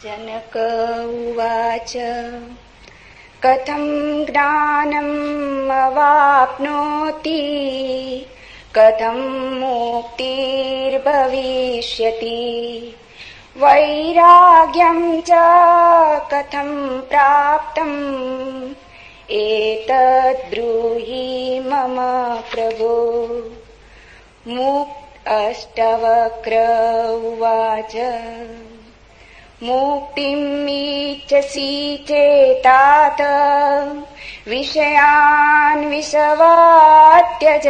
जनक उवाच कथं ज्ञानम् अवाप्नोति कथं मुक्तिर्भविष्यति वैराग्यं च कथं प्राप्तम् एतद् ब्रूहि मम प्रभो। अष्टवक्र उवाच मुक्तिम् इच्छसि चेतात विषयान् विषवात्यज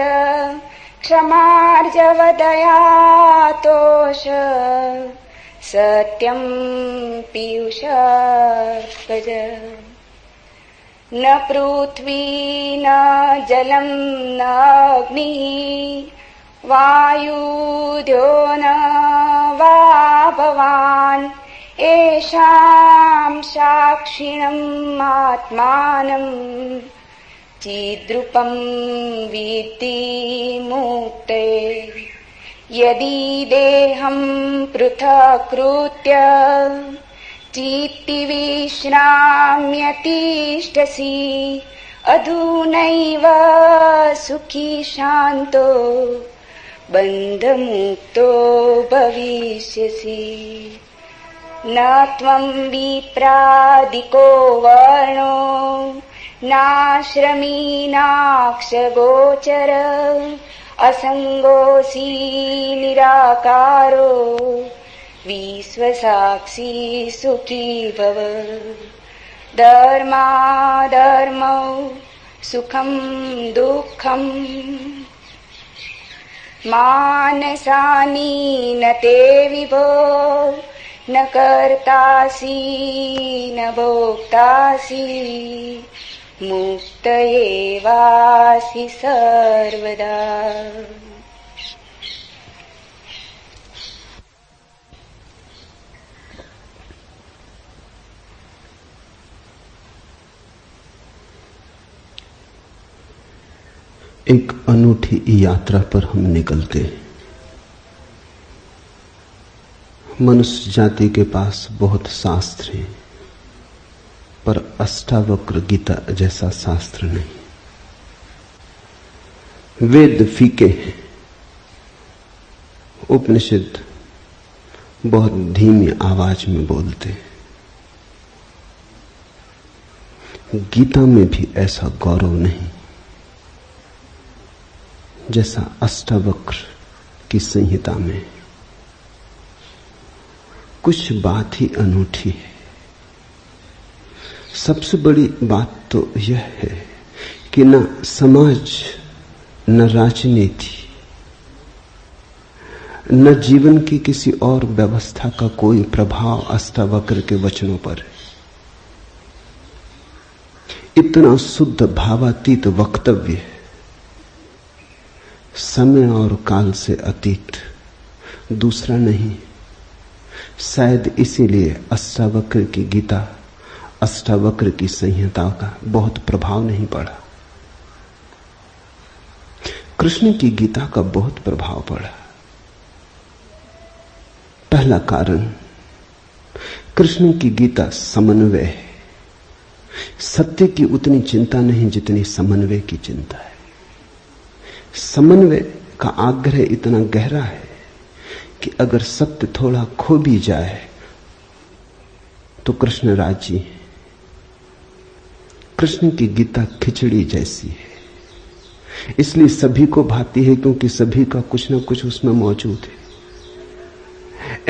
क्षमार्जवदया तोष सत्यं पीयूषार्कज। न पृथ्वी न जलं न अग्निः वायुद्यो न वा भवान् येषां साक्षिणम् आत्मानं चिद्रूपं विद्धि मुक्ते। यदि देहं पृथक्कृत्य चित्ति विश्राम्यतिष्ठसि अधुनैव सुखी शान्तो बन्धमुक्तो भविष्यसि। न त्वं विप्रादिको वर्णो नाश्रमी नाक्षगोचर असङ्गोऽसि निराकारो विश्वसाक्षी सुखी भव। धर्माधर्मौ सुखं दुःखं मानसानि न ते विभो न कर्तासि न भोक्तासि मुक्त एवासि सर्वदा। एक अनूठी यात्रा पर हम निकलते हैं। मनुष्य जाति के पास बहुत शास्त्र हैं, पर अष्टावक्र गीता जैसा शास्त्र नहीं। वेद फीके हैं, उपनिषद बहुत धीमी आवाज में बोलते हैं। गीता में भी ऐसा गौरव नहीं जैसा अष्टावक्र की संहिता में। कुछ बात ही अनूठी है। सबसे बड़ी बात तो यह है कि न समाज, न राजनीति, न जीवन की किसी और व्यवस्था का कोई प्रभाव अष्टावक्र के वचनों पर है। इतना शुद्ध भावातीत वक्तव्य है, समय और काल से अतीत, दूसरा नहीं। शायद इसीलिए अष्टावक्र की गीता, अष्टावक्र की संहिता का बहुत प्रभाव नहीं पड़ा। कृष्ण की गीता का बहुत प्रभाव पड़ा। पहला कारण, कृष्ण की गीता समन्वय है। सत्य की उतनी चिंता नहीं जितनी समन्वय की चिंता है। समन्वय का आग्रह इतना गहरा है कि अगर सत्य थोड़ा खो भी जाए तो कृष्ण राजी है। कृष्ण की गीता खिचड़ी जैसी है, इसलिए सभी को भाती है, क्योंकि सभी का कुछ न कुछ उसमें मौजूद है।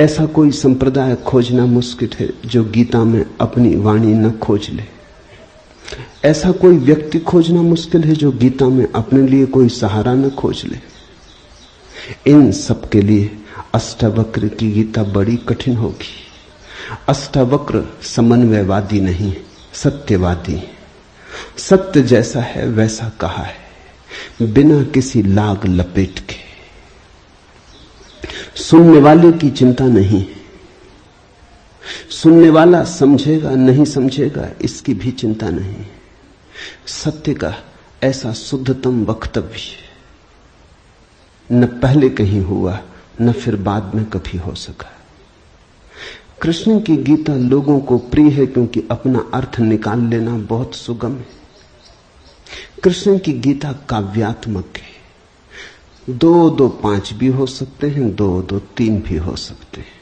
ऐसा कोई संप्रदाय खोजना मुश्किल है जो गीता में अपनी वाणी न खोज ले। ऐसा कोई व्यक्ति खोजना मुश्किल है जो गीता में अपने लिए कोई सहारा न खोज ले। इन सब के लिए अष्टावक्र की गीता बड़ी कठिन होगी। अष्टावक्र समन्वयवादी नहीं, सत्यवादी है। सत्य जैसा है वैसा कहा है, बिना किसी लाग लपेट के। सुनने वाले की चिंता नहीं, सुनने वाला समझेगा नहीं समझेगा इसकी भी चिंता नहीं। सत्य का ऐसा शुद्धतम वक्तव्य न पहले कहीं हुआ न फिर बाद में कभी हो सका। कृष्ण की गीता लोगों को प्रिय है क्योंकि अपना अर्थ निकाल लेना बहुत सुगम है। कृष्ण की गीता काव्यात्मक है। 2 2 5 भी हो सकते हैं, 2 2 3 भी हो सकते हैं।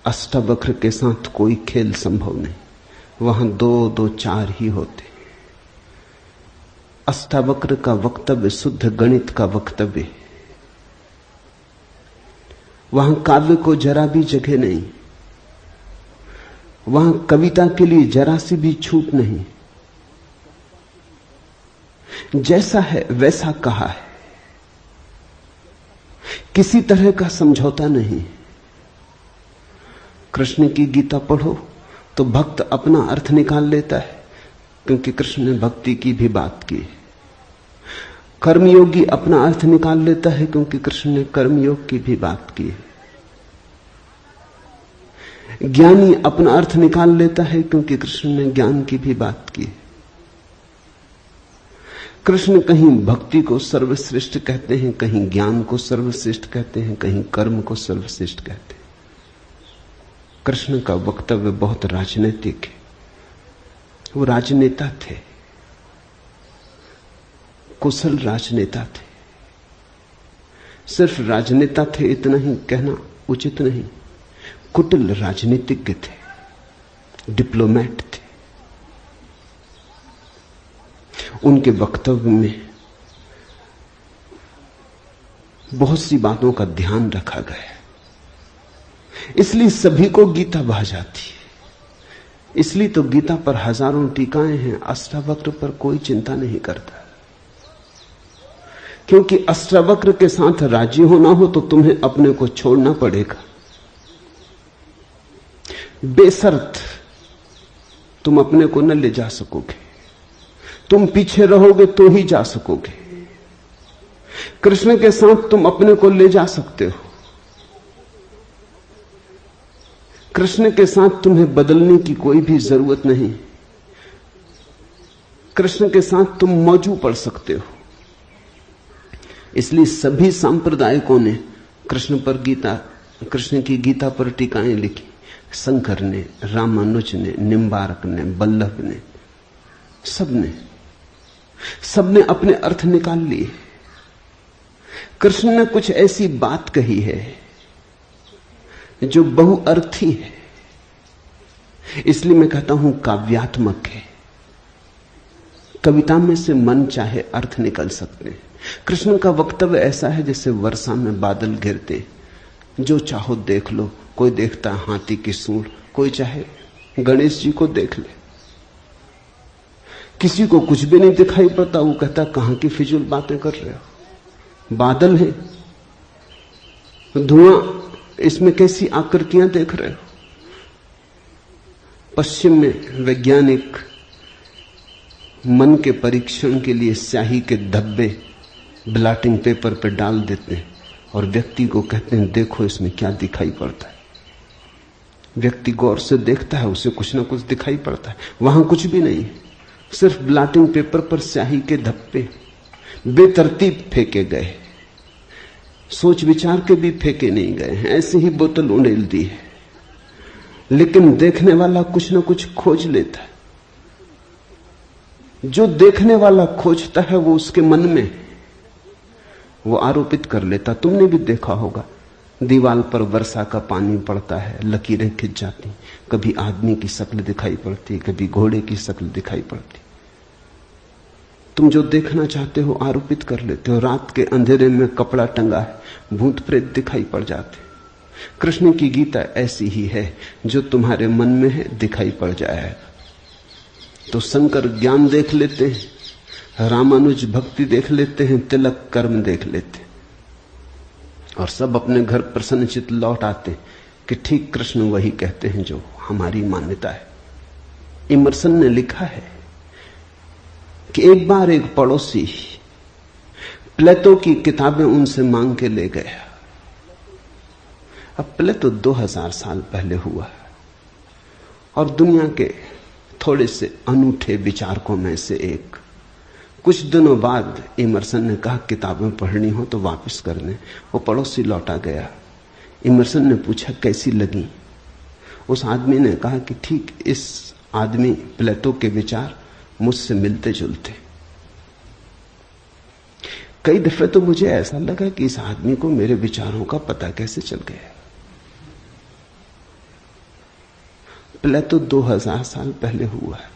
अष्टावक्र के साथ कोई खेल संभव नहीं, वहां 2 2 4 ही होते। अष्टावक्र का वक्तव्य शुद्ध गणित का वक्तव्य, वहां काव्य को जरा भी जगह नहीं, वहां कविता के लिए जरा सी भी छूट नहीं। जैसा है वैसा कहा है, किसी तरह का समझौता नहीं। कृष्ण की गीता पढ़ो तो भक्त अपना अर्थ निकाल लेता है, क्योंकि कृष्ण ने भक्ति की भी बात की। कर्मयोगी अपना अर्थ निकाल लेता है, क्योंकि कृष्ण ने कर्मयोग की भी बात की है। ज्ञानी अपना अर्थ निकाल लेता है, क्योंकि कृष्ण ने ज्ञान की भी बात की है। कृष्ण कहीं भक्ति को सर्वश्रेष्ठ कहते हैं, कहीं ज्ञान को सर्वश्रेष्ठ कहते हैं, कहीं कर्म को सर्वश्रेष्ठ कहते हैं। कृष्ण का वक्तव्य बहुत राजनीतिक है। वो राजनेता थे, कुशल राजनेता थे। सिर्फ राजनेता थे इतना ही कहना उचित नहीं, कुटिल राजनीतिज्ञ थे, डिप्लोमेट थे। उनके वक्तव्य में बहुत सी बातों का ध्यान रखा गया, इसलिए सभी को गीता भा जाती है। इसलिए तो गीता पर हजारों टीकाएं हैं, अष्टावक्र पर कोई चिंता नहीं करता, क्योंकि अष्टावक्र के साथ राजी होना हो तो तुम्हें अपने को छोड़ना पड़ेगा। बेशर्त तुम अपने को न ले जा सकोगे, तुम पीछे रहोगे तो ही जा सकोगे। कृष्ण के साथ तुम अपने को ले जा सकते हो। कृष्ण के साथ तुम्हें बदलने की कोई भी जरूरत नहीं। कृष्ण के साथ तुम मौजू पड़ सकते हो। इसलिए सभी सांप्रदायिकों ने कृष्ण की गीता पर टीकाएं लिखी। शंकर ने, रामानुज ने, निम्बारक ने, बल्लभ ने, सबने अपने अर्थ निकाल लिए। कृष्ण ने कुछ ऐसी बात कही है जो बहुअर्थी है, इसलिए मैं कहता हूं काव्यात्मक है। कविता में से मन चाहे अर्थ निकल सकते हैं। कृष्ण का वक्तव्य ऐसा है जैसे वर्षा में बादल गिरते, जो चाहो देख लो। कोई देखता हाथी की सूंड, कोई चाहे गणेश जी को देख ले। किसी को कुछ भी नहीं दिखाई पड़ता, वो कहता कहां की फिजूल बातें कर रहे हो। बादल है, धुआं, इसमें कैसी आकृतियां देख रहे हो। पश्चिम में वैज्ञानिक मन के परीक्षण के लिए स्याही के धब्बे ब्लॉटिंग पेपर पर डाल देते हैं और व्यक्ति को कहते हैं देखो इसमें क्या दिखाई पड़ता है। व्यक्ति गौर से देखता है, उसे कुछ ना कुछ दिखाई पड़ता है। वहां कुछ भी नहीं, सिर्फ ब्लॉटिंग पेपर पर स्याही के धब्बे बेतरतीब फेंके गए, सोच विचार के भी फेंके नहीं गए हैं, ऐसे ही बोतल उड़ेल दी है। लेकिन देखने वाला कुछ ना कुछ खोज लेता है। जो देखने वाला खोजता है वो उसके मन में वो आरोपित कर लेता। तुमने भी देखा होगा, दीवार पर वर्षा का पानी पड़ता है, लकीरें खिंच जाती, कभी आदमी की शक्ल दिखाई पड़ती, कभी घोड़े की शक्ल दिखाई पड़ती। तुम जो देखना चाहते हो आरोपित कर लेते हो। रात के अंधेरे में कपड़ा टंगा है, भूत प्रेत दिखाई पड़ जाते। कृष्ण की गीता ऐसी ही है, जो तुम्हारे मन में है दिखाई पड़ जाएगा। तो शंकर ज्ञान देख लेते हैं, रामानुज भक्ति देख लेते हैं, तिलक कर्म देख लेते हैं, और सब अपने घर प्रसन्नचित्त लौट आते कि ठीक कृष्ण वही कहते हैं जो हमारी मान्यता है। इमर्सन ने लिखा है कि एक बार एक पड़ोसी प्लेटो की किताबें उनसे मांग के ले गया। अब प्लेटो 2000 साल पहले हुआ और दुनिया के थोड़े से अनूठे विचारकों में से एक। कुछ दिनों बाद इमर्सन ने कहा किताबें पढ़नी हो तो वापस करने। वो पड़ोसी लौटा गया। इमर्सन ने पूछा कैसी लगी। उस आदमी ने कहा कि ठीक, इस आदमी प्लेटो के विचार मुझसे मिलते जुलते। कई दफे तो मुझे ऐसा लगा कि इस आदमी को मेरे विचारों का पता कैसे चल गया। प्लेटो 2000 साल पहले हुआ है।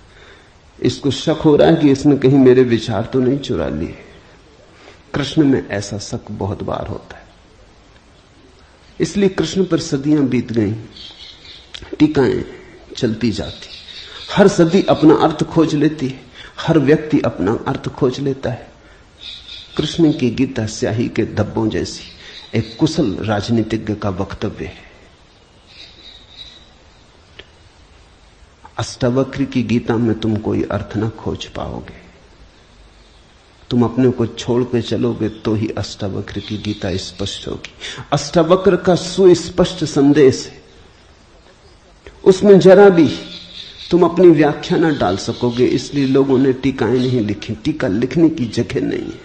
इसको शक हो रहा है कि इसने कहीं मेरे विचार तो नहीं चुरा लिए। कृष्ण में ऐसा शक बहुत बार होता है, इसलिए कृष्ण पर सदियां बीत गईं, टीकाएं चलती जाती। हर सदी अपना अर्थ खोज लेती है, हर व्यक्ति अपना अर्थ खोज लेता है। कृष्ण की गीता स्याही के धब्बों जैसी एक कुशल राजनीतिज्ञ का वक्तव्य है। अष्टावक्र की गीता में तुम कोई अर्थ ना खोज पाओगे। तुम अपने को छोड़ के चलोगे तो ही अष्टावक्र की गीता स्पष्ट होगी। अष्टावक्र का सुस्पष्ट संदेश है, उसमें जरा भी तुम अपनी व्याख्या ना डाल सकोगे। इसलिए लोगों ने टीकाएं नहीं लिखी। टीका लिखने की जगह नहीं है,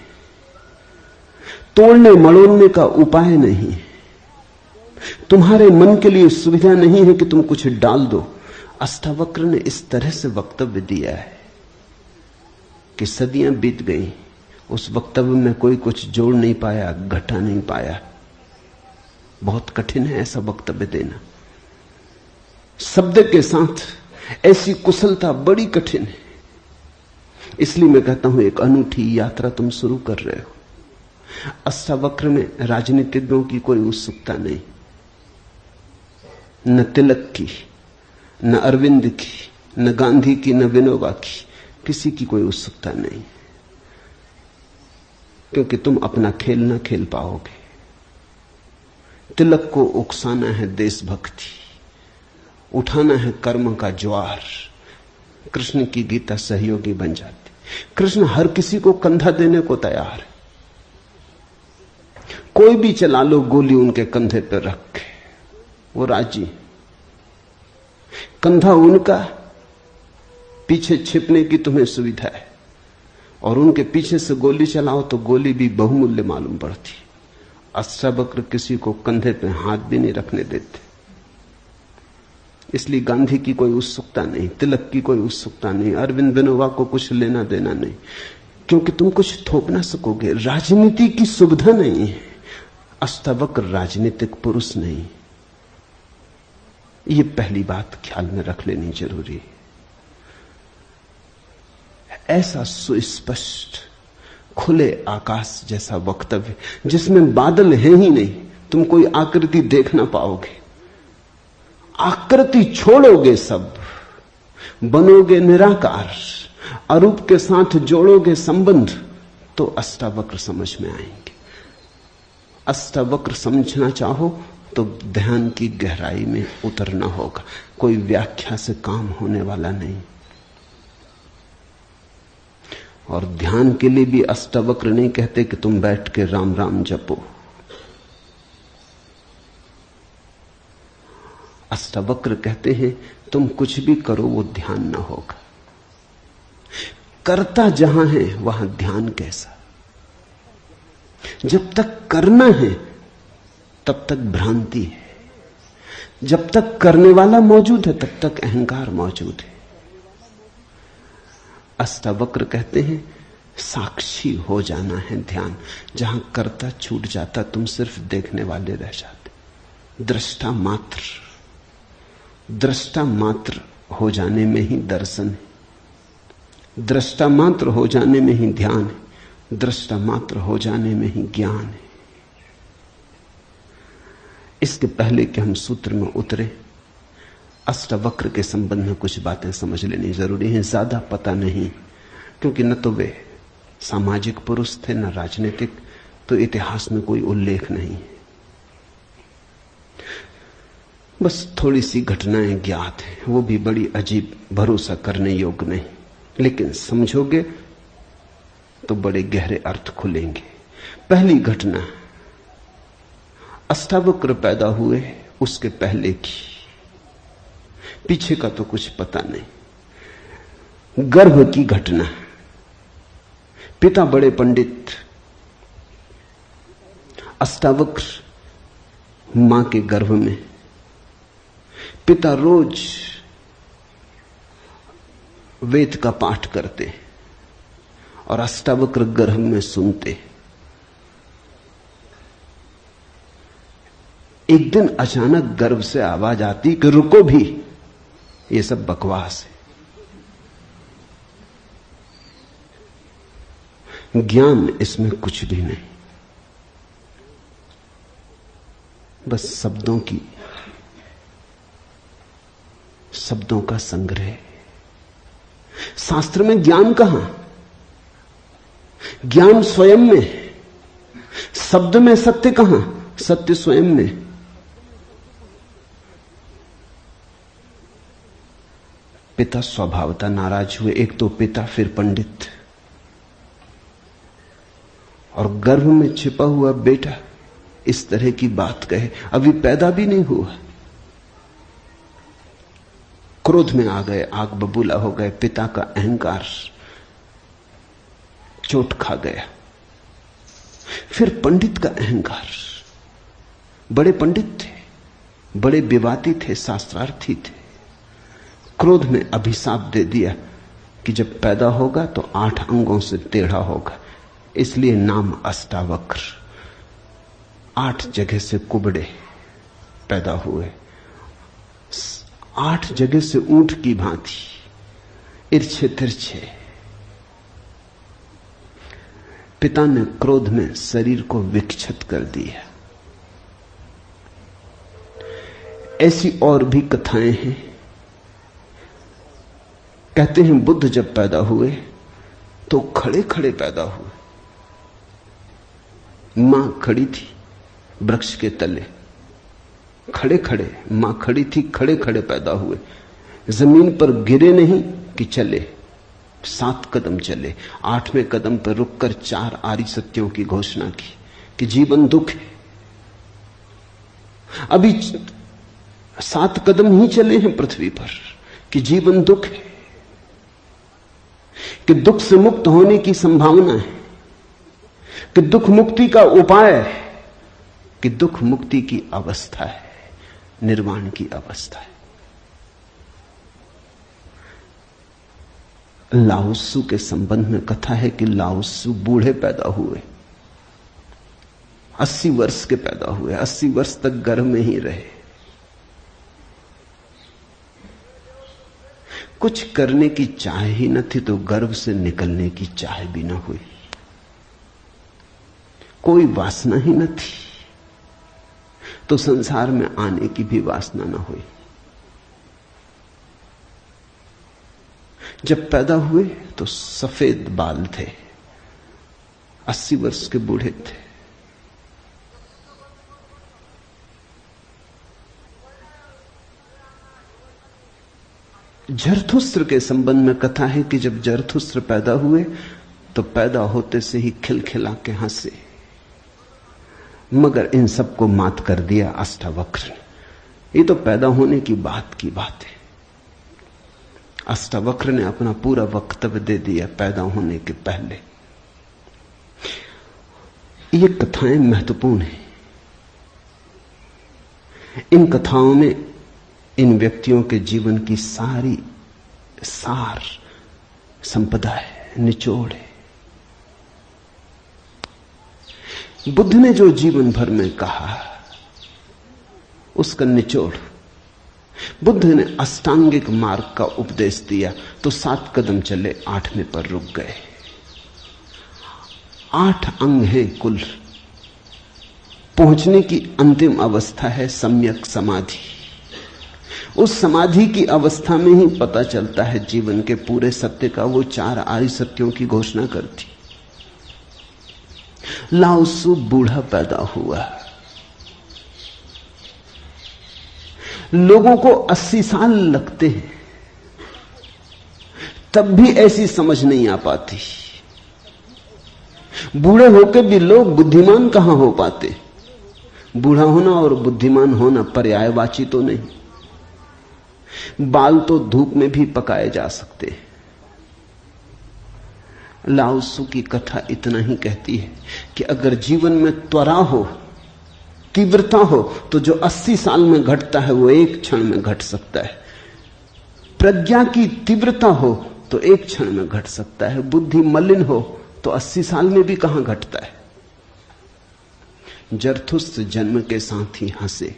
तोड़ने मड़ोड़ने का उपाय नहीं है, तुम्हारे मन के लिए सुविधा नहीं है कि तुम कुछ डाल दो। अष्टावक्र ने इस तरह से वक्तव्य दिया है कि सदियां बीत गई, उस वक्तव्य में कोई कुछ जोड़ नहीं पाया, घटा नहीं पाया। बहुत कठिन है ऐसा वक्तव्य देना। शब्द के साथ ऐसी कुशलता बड़ी कठिन है। इसलिए मैं कहता हूं, एक अनूठी यात्रा तुम शुरू कर रहे हो। अष्टावक्र में राजनीतिज्ञों की कोई उत्सुकता नहीं, न तिलक की, न अरविंद की, न गांधी की, न विनोबा की, किसी की कोई उत्सुकता नहीं, क्योंकि तुम अपना खेल ना खेल पाओगे। तिलक को उकसाना है देशभक्ति, उठाना है कर्म का ज्वार। कृष्ण की गीता सहयोगी बन जाती। कृष्ण हर किसी को कंधा देने को तैयार है। कोई भी चला लो गोली उनके कंधे पर रख के, वो राजी। कंधा उनका, पीछे छिपने की तुम्हें सुविधा है, और उनके पीछे से गोली चलाओ तो गोली भी बहुमूल्य मालूम पड़ती। अष्टावक्र किसी को कंधे पे हाथ भी नहीं रखने देते। इसलिए गांधी की कोई उत्सुकता नहीं, तिलक की कोई उत्सुकता नहीं, अरविंद विनोबा को कुछ लेना देना नहीं, क्योंकि तुम कुछ थोप ना सकोगे। राजनीति की सुविधा नहीं है। अष्टावक्र राजनीतिक पुरुष नहीं। ये पहली बात ख्याल में रख लेनी जरूरी है। ऐसा सुस्पष्ट खुले आकाश जैसा वक्तव्य जिसमें बादल है ही नहीं, तुम कोई आकृति देख ना पाओगे। आकृति छोड़ोगे, सब बनोगे निराकार, अरूप के साथ जोड़ोगे संबंध, तो अष्टावक्र समझ में आएंगे। अष्टावक्र समझना चाहो तो ध्यान की गहराई में उतरना होगा। कोई व्याख्या से काम होने वाला नहीं। और ध्यान के लिए भी अष्टावक्र नहीं कहते कि तुम बैठ के राम राम जपो। अष्टावक्र कहते हैं तुम कुछ भी करो वो ध्यान ना होगा। करता जहां है वहां ध्यान कैसा? जब तक करना है तब तक भ्रांति है, जब तक करने वाला मौजूद है तब तक अहंकार मौजूद है। अष्टावक्र कहते हैं साक्षी हो जाना है ध्यान। जहां कर्ता छूट जाता तुम सिर्फ देखने वाले रह जाते। दृष्टा मात्र, दृष्टा मात्र हो जाने में ही दर्शन है, दृष्टा मात्र हो जाने में ही ध्यान है, दृष्टा मात्र हो जाने में ही ज्ञान है। इसके पहले कि हम सूत्र में उतरे, अष्टावक्र के संबंध में कुछ बातें समझ लेनी जरूरी है। ज्यादा पता नहीं, क्योंकि न तो वे सामाजिक पुरुष थे न राजनीतिक, तो इतिहास में कोई उल्लेख नहीं है। बस थोड़ी सी घटनाएं ज्ञात हैं, वो भी बड़ी अजीब, भरोसा करने योग्य नहीं, लेकिन समझोगे तो बड़े गहरे अर्थ खुलेंगे। पहली घटना अष्टावक्र पैदा हुए उसके पहले की, पीछे का तो कुछ पता नहीं। गर्भ की घटना। पिता बड़े पंडित, अष्टावक्र मां के गर्भ में, पिता रोज वेद का पाठ करते और अष्टावक्र गर्भ में सुनते। एक दिन अचानक गर्भ से आवाज आती कि रुको भी, ये सब बकवास है। ज्ञान इसमें कुछ भी नहीं, बस शब्दों का संग्रह। शास्त्र में ज्ञान कहां? ज्ञान स्वयं में, शब्द में सत्य कहां? सत्य स्वयं में। पिता स्वभावतः नाराज हुए। एक तो पिता, फिर पंडित, और गर्भ में छिपा हुआ बेटा इस तरह की बात कहे, अभी पैदा भी नहीं हुआ। क्रोध में आ गए, आग बबूला हो गए। पिता का अहंकार चोट खा गया। फिर पंडित का अहंकार, बड़े पंडित थे, बड़े विवादी थे, शास्त्रार्थी थे। क्रोध में अभिशाप दे दिया कि जब पैदा होगा तो 8 अंगों से टेढ़ा होगा, इसलिए नाम अष्टावक्र। 8 जगह से कुबड़े पैदा हुए, 8 जगह से ऊंट की भांति इर्छे तिरछे। पिता ने क्रोध में शरीर को विक्षत कर दिया। ऐसी और भी कथाएं हैं। कहते हैं बुद्ध जब पैदा हुए तो खड़े खड़े पैदा हुए। मां खड़ी थी वृक्ष के तले, खड़े खड़े मां खड़ी थी, खड़े खड़े पैदा हुए। जमीन पर गिरे नहीं कि चले, 7 कदम चले। 8वें कदम पर रुककर 4 आर्य सत्यों की घोषणा की कि जीवन दुख है। अभी 7 कदम ही चले हैं पृथ्वी पर कि जीवन दुख है, कि दुख से मुक्त होने की संभावना है, कि दुख मुक्ति का उपाय है, कि दुख मुक्ति की अवस्था है, निर्वाण की अवस्था है। लाओत्सु के संबंध में कथा है कि लाओत्सु बूढ़े पैदा हुए, 80 वर्ष के पैदा हुए, 80 वर्ष तक गर्भ में ही रहे। कुछ करने की चाह ही न थी तो गर्भ से निकलने की चाह भी न हुई, कोई वासना ही न थी तो संसार में आने की भी वासना न हुई। जब पैदा हुए तो सफेद बाल थे, 80 वर्ष के बूढ़े थे। जरथुस्त्र के संबंध में कथा है कि जब जरथुस्त्र पैदा हुए तो पैदा होते से ही खिलखिला के हंसे, मगर इन सबको मात कर दिया अष्टावक्र ने। ये तो पैदा होने की बात है। अष्टावक्र ने अपना पूरा वक्तव्य दे दिया पैदा होने के पहले। ये कथाएं महत्वपूर्ण हैं। इन कथाओं में इन व्यक्तियों के जीवन की सारी सार संपदा है, निचोड़ है। बुद्ध ने जो जीवन भर में कहा उसका निचोड़। बुद्ध ने अष्टांगिक मार्ग का उपदेश दिया तो 7 कदम चले, 8वें पर रुक गए। 8 अंग हैं कुल। पहुंचने की अंतिम अवस्था है सम्यक समाधि। उस समाधि की अवस्था में ही पता चलता है जीवन के पूरे सत्य का। वो 4 आर्य सत्यों की घोषणा करती। लाओत्सु बूढ़ा पैदा हुआ। लोगों को 80 साल लगते हैं, तब भी ऐसी समझ नहीं आ पाती। बूढ़े होकर भी लोग बुद्धिमान कहां हो पाते। बूढ़ा होना और बुद्धिमान होना पर्यायवाची तो नहीं। बाल तो धूप में भी पकाए जा सकते हैं। लाओत्सु की कथा इतना ही कहती है कि अगर जीवन में त्वरा हो तीव्रता हो तो जो 80 साल में घटता है वो एक क्षण में घट सकता है। प्रज्ञा की तीव्रता हो तो एक क्षण में घट सकता है। बुद्धि मलिन हो तो 80 साल में भी कहां घटता है। जरथुस्त्र जन्म के साथ ही हंसे।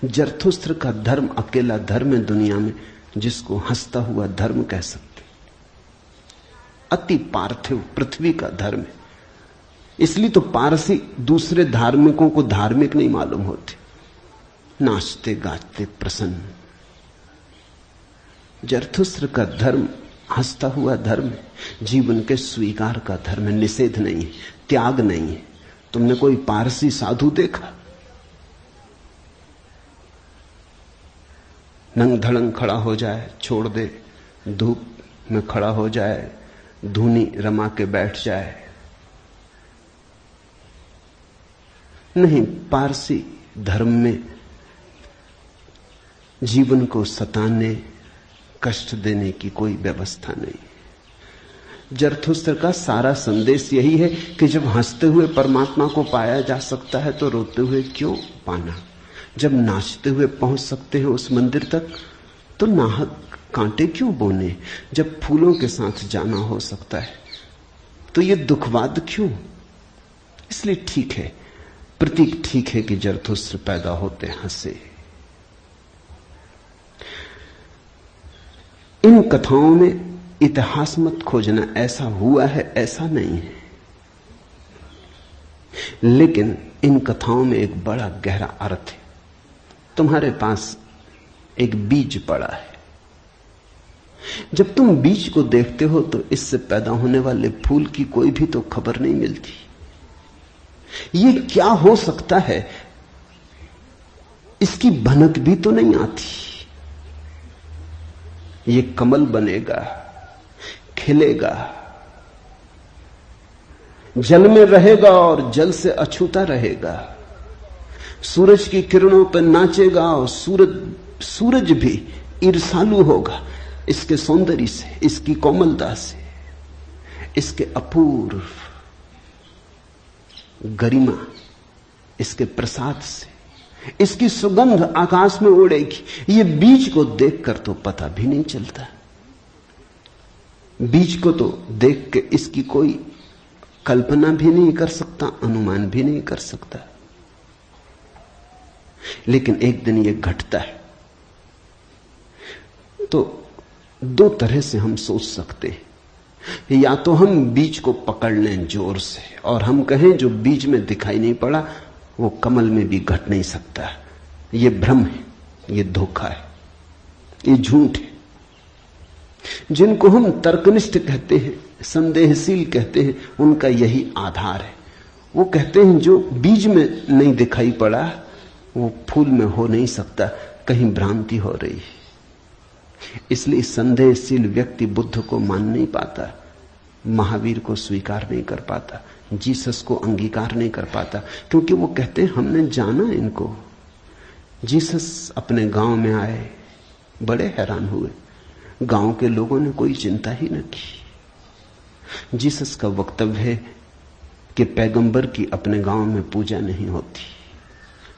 जरथुस्त्र का धर्म अकेला धर्म है दुनिया में जिसको हंसता हुआ धर्म कह सकते। अति पार्थिव पृथ्वी का धर्म है। इसलिए तो पारसी दूसरे धार्मिकों को धार्मिक नहीं मालूम होते, नाचते गाते प्रसन्न। जरथुस्त्र का धर्म हंसता हुआ धर्म है, जीवन के स्वीकार का धर्म है, निषेध नहीं है, त्याग नहीं है। तुमने कोई पारसी साधु देखा? नंग धड़ंग खड़ा हो जाए, छोड़ दे, धूप में खड़ा हो जाए, धूनी रमा के बैठ जाए? नहीं, पारसी धर्म में जीवन को सताने, कष्ट देने की कोई व्यवस्था नहीं। जरथुस्त्र का सारा संदेश यही है कि जब हंसते हुए परमात्मा को पाया जा सकता है तो रोते हुए क्यों पाना। जब नाचते हुए पहुंच सकते हैं उस मंदिर तक तो नाहक कांटे क्यों बोने। जब फूलों के साथ जाना हो सकता है तो ये दुखवाद क्यों। इसलिए ठीक है, प्रतीक ठीक है कि जरथुस्त्र पैदा होते हंसे। इन कथाओं में इतिहास मत खोजना, ऐसा हुआ है ऐसा नहीं है, लेकिन इन कथाओं में एक बड़ा गहरा अर्थ है। तुम्हारे पास एक बीज पड़ा है, जब तुम बीज को देखते हो तो इससे पैदा होने वाले फूल की कोई भी तो खबर नहीं मिलती। ये क्या हो सकता है इसकी भनक भी तो नहीं आती। ये कमल बनेगा, खिलेगा, जल में रहेगा और जल से अछूता रहेगा, सूरज की किरणों पर नाचेगा और सूरज भी ईर्ष्यालु होगा इसके सौंदर्य से, इसकी कोमलता से, इसके अपूर्व गरिमा, इसके प्रसाद से, इसकी सुगंध आकाश में उड़ेगी। ये बीज को देखकर तो पता भी नहीं चलता। बीज को तो देख के इसकी कोई कल्पना भी नहीं कर सकता, अनुमान भी नहीं कर सकता। लेकिन एक दिन ये घटता है तो दो तरह से हम सोच सकते हैं। या तो हम बीज को पकड़ लें जोर से और हम कहें जो बीज में दिखाई नहीं पड़ा वो कमल में भी घट नहीं सकता। ये भ्रम है, ये धोखा है, ये झूठ है। जिनको हम तर्कनिष्ठ कहते हैं, संदेहशील कहते हैं, उनका यही आधार है। वो कहते हैं जो बीज में नहीं दिखाई पड़ा वो फूल में हो नहीं सकता, कहीं भ्रांति हो रही है। इसलिए संदेहशील व्यक्ति बुद्ध को मान नहीं पाता, महावीर को स्वीकार नहीं कर पाता, जीसस को अंगीकार नहीं कर पाता, क्योंकि वो कहते हैं हमने जाना इनको। जीसस अपने गांव में आए, बड़े हैरान हुए, गांव के लोगों ने कोई चिंता ही न की। जीसस का वक्तव्य है कि पैगंबर की अपने गांव में पूजा नहीं होती।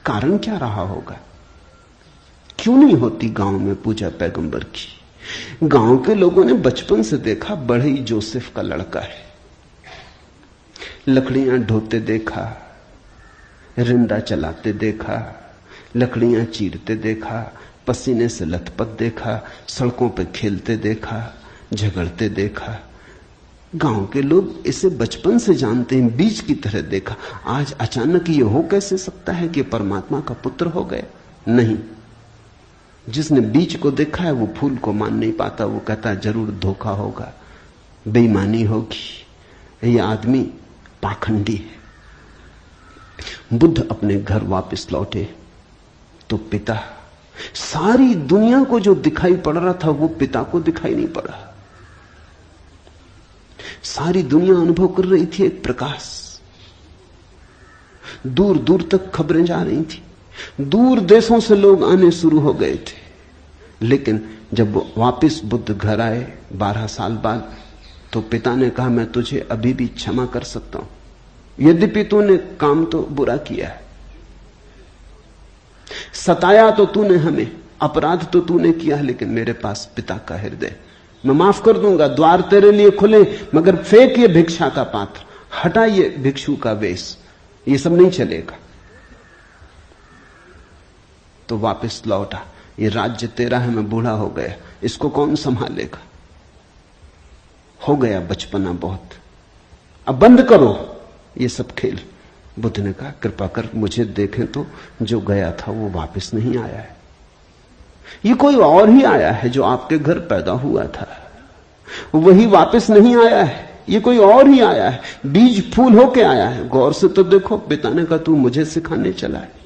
कारण क्या रहा होगा, क्यों नहीं होती गांव में पूजा पैगंबर की? गांव के लोगों ने बचपन से देखा, बड़े ही जोसेफ का लड़का है, लकड़ियां ढोते देखा, रिंदा चलाते देखा, लकड़ियां चीरते देखा, पसीने से लथपथ देखा, सड़कों पर खेलते देखा, झगड़ते देखा। गांव के लोग इसे बचपन से जानते हैं, बीज की तरह देखा। आज अचानक ये हो कैसे सकता है कि परमात्मा का पुत्र हो गए? नहीं, जिसने बीज को देखा है वो फूल को मान नहीं पाता। वो कहता है जरूर धोखा होगा, बेईमानी होगी, ये आदमी पाखंडी है। बुद्ध अपने घर वापस लौटे तो पिता, सारी दुनिया को जो दिखाई पड़ रहा था वो पिता को दिखाई नहीं पड़ा। सारी दुनिया अनुभव कर रही थी एक प्रकाश, दूर दूर तक खबरें जा रही थी, दूर देशों से लोग आने शुरू हो गए थे। लेकिन जब वो वापस बुद्ध घर आए 12 साल बाद, तो पिता ने कहा मैं तुझे अभी भी क्षमा कर सकता हूं, यद्यपि तूने काम तो बुरा किया है, सताया तो तूने हमें, अपराध तो तूने किया, लेकिन मेरे पास पिता का हृदय, मैं माफ कर दूंगा, द्वार तेरे लिए खुले, मगर फेंक ये भिक्षा का पात्र, हटा ये भिक्षु का वेश, ये सब नहीं चलेगा। तो वापस लौटा, ये राज्य तेरा है, मैं बूढ़ा हो गया, इसको कौन संभालेगा? हो गया बचपना बहुत, अब बंद करो ये सब खेल। बुद्ध ने कहा, कृपा कर मुझे देखें तो, जो गया था वो वापस नहीं आया है, ये कोई और ही आया है जो आपके घर पैदा हुआ था, वही वापस नहीं आया है, ये कोई और ही आया है, बीज फूल होके आया है। गौर से तो देखो। पिता ने कहा, तू मुझे सिखाने चला है।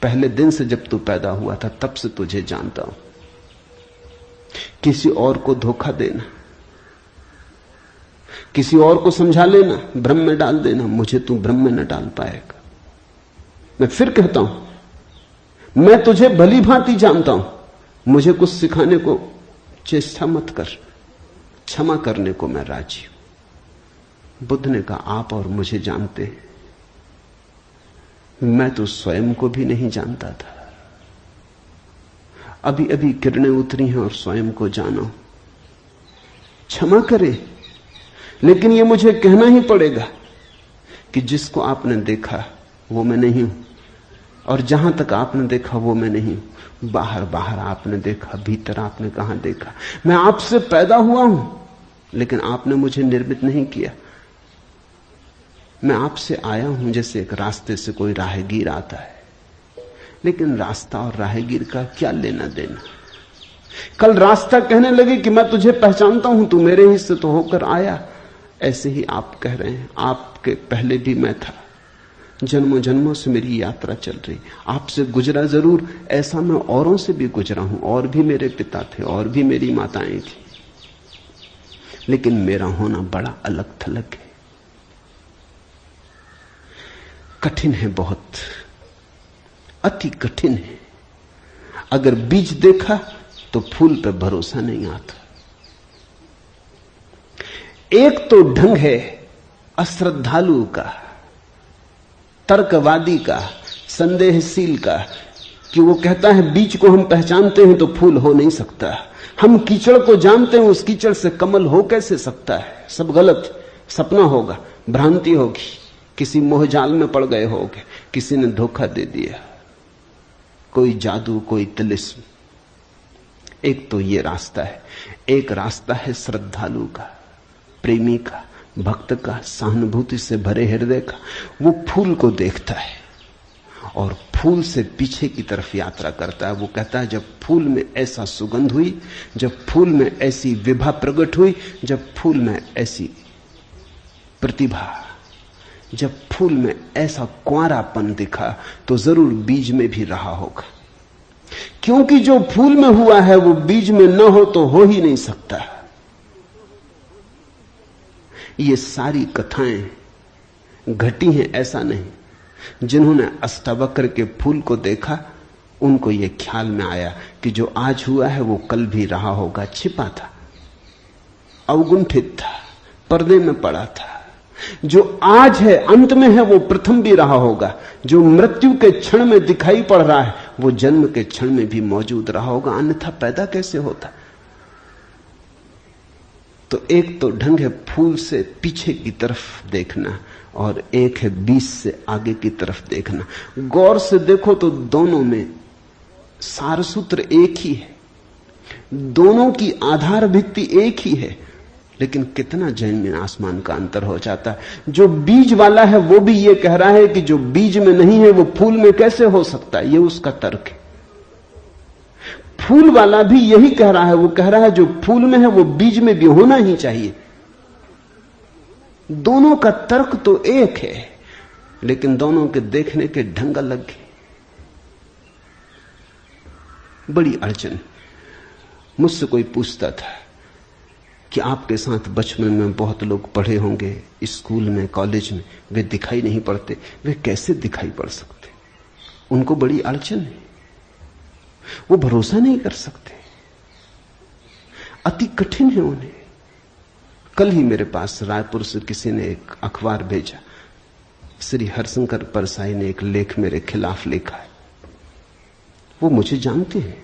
पहले दिन से जब तू पैदा हुआ था तब से तुझे जानता हूं। किसी और को धोखा देना, किसी और को समझा लेना, भ्रम में डाल देना, मुझे तू भ्रम में न डाल पाएगा। मैं फिर कहता हूं, मैं तुझे भली भांति जानता हूं, मुझे कुछ सिखाने को चेष्टा मत कर, क्षमा करने को मैं राजी हूं। बुद्ध ने कहा, आप और मुझे जानते हैं, मैं तो स्वयं को भी नहीं जानता था, अभी अभी किरणें उतरी हैं और स्वयं को जानो। क्षमा करे, लेकिन यह मुझे कहना ही पड़ेगा कि जिसको आपने देखा वो मैं नहीं हूं, और जहां तक आपने देखा वो मैं नहीं हूं। बाहर बाहर आपने देखा, भीतर आपने कहां देखा? मैं आपसे पैदा हुआ हूं, लेकिन आपने मुझे निर्मित नहीं किया। मैं आपसे आया हूं जैसे एक रास्ते से कोई राहगीर आता है, लेकिन रास्ता और राहगीर का क्या लेना देना? कल रास्ता कहने लगे कि मैं तुझे पहचानता हूं, तू मेरे ही से तो होकर आया। ऐसे ही आप कह रहे हैं, आपके पहले भी मैं था, जन्मों जन्मों से मेरी यात्रा चल रही, आपसे गुजरा जरूर, ऐसा मैं औरों से भी गुजरा हूं, और भी मेरे पिता थे, और भी मेरी माताएं थी, लेकिन मेरा होना बड़ा अलग थलग है, कठिन है, बहुत अति कठिन है। अगर बीज देखा तो फूल पे भरोसा नहीं आता। एक तो ढंग है अश्रद्धालु का, तर्कवादी का, संदेहशील का, कि वो कहता है बीज को हम पहचानते हैं तो फूल हो नहीं सकता, हम कीचड़ को जानते हैं, उस कीचड़ से कमल हो कैसे सकता है? सब गलत, सपना होगा, भ्रांति होगी, किसी मोहजाल में पड़ गए होगे, किसी ने धोखा दे दिया, कोई जादू, कोई तिलिस्म। एक तो ये रास्ता है, एक रास्ता है श्रद्धालु का, प्रेमी का, भक्त का, सहानुभूति से भरे हृदय का। वो फूल को देखता है और फूल से पीछे की तरफ यात्रा करता है। वो कहता है, जब फूल में ऐसा सुगंध हुई, जब फूल में ऐसी विभा प्रकट हुई, जब फूल में ऐसी प्रतिभा, जब फूल में ऐसा कुंवारापन दिखा, तो जरूर बीज में भी रहा होगा, क्योंकि जो फूल में हुआ है वो बीज में न हो तो हो ही नहीं सकता। ये सारी कथाएं घटी हैं, ऐसा नहीं। जिन्होंने अष्टावक्र के फूल को देखा, उनको यह ख्याल में आया कि जो आज हुआ है वो कल भी रहा होगा, छिपा था, अवगुंठित था, पर्दे में पड़ा था। जो आज है, अंत में है, वो प्रथम भी रहा होगा। जो मृत्यु के क्षण में दिखाई पड़ रहा है, वो जन्म के क्षण में भी मौजूद रहा होगा, अन्यथा पैदा कैसे होता? तो एक तो ढंग है फूल से पीछे की तरफ देखना, और एक है बीज से आगे की तरफ देखना। गौर से देखो तो दोनों में सारसूत्र एक ही है, दोनों की आधार भित्ति एक ही है, लेकिन कितना जमीन आसमान का अंतर हो जाता है। जो बीज वाला है वो भी ये कह रहा है कि जो बीज में नहीं है वो फूल में कैसे हो सकता है, ये उसका तर्क है। फूल वाला भी यही कह रहा है, वो कह रहा है जो फूल में है वो बीज में भी होना ही चाहिए। दोनों का तर्क तो एक है, लेकिन दोनों के देखने के ढंग अलग है। बड़ी अड़चन। मुझसे कोई पूछता था कि आपके साथ बचपन में बहुत लोग पढ़े होंगे, स्कूल में, कॉलेज में, वे दिखाई नहीं पड़ते, वे कैसे दिखाई पड़ सकते? उनको बड़ी अड़चन है, वो भरोसा नहीं कर सकते, अति कठिन है उन्हें। कल ही मेरे पास रायपुर से किसी ने एक अखबार भेजा, श्री हरशंकर परसाई ने एक लेख मेरे खिलाफ लिखा है। वो मुझे जानते हैं,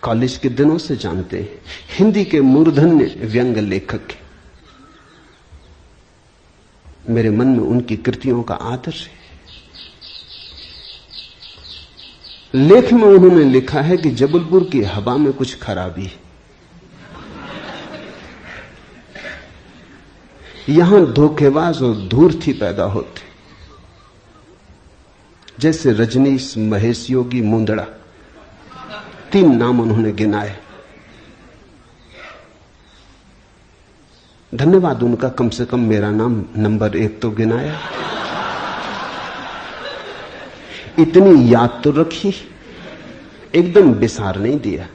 कॉलेज के दिनों से जानते हैं, हिंदी के मूर्धन्य व्यंग लेखक के। मेरे मन में उनकी कृतियों का आदर है। लेख में उन्होंने लिखा है कि जबलपुर की हवा में कुछ खराबी है, यहां धोखेबाज और धूर्ती पैदा होते, जैसे रजनीश, महेश योगी, मुंदड़ा, 3 नाम उन्होंने गिनाए। धन्यवाद उनका, कम से कम मेरा नाम नंबर 1 तो गिनाया। इतनी याद तो रखी, एकदम बिसार नहीं दिया,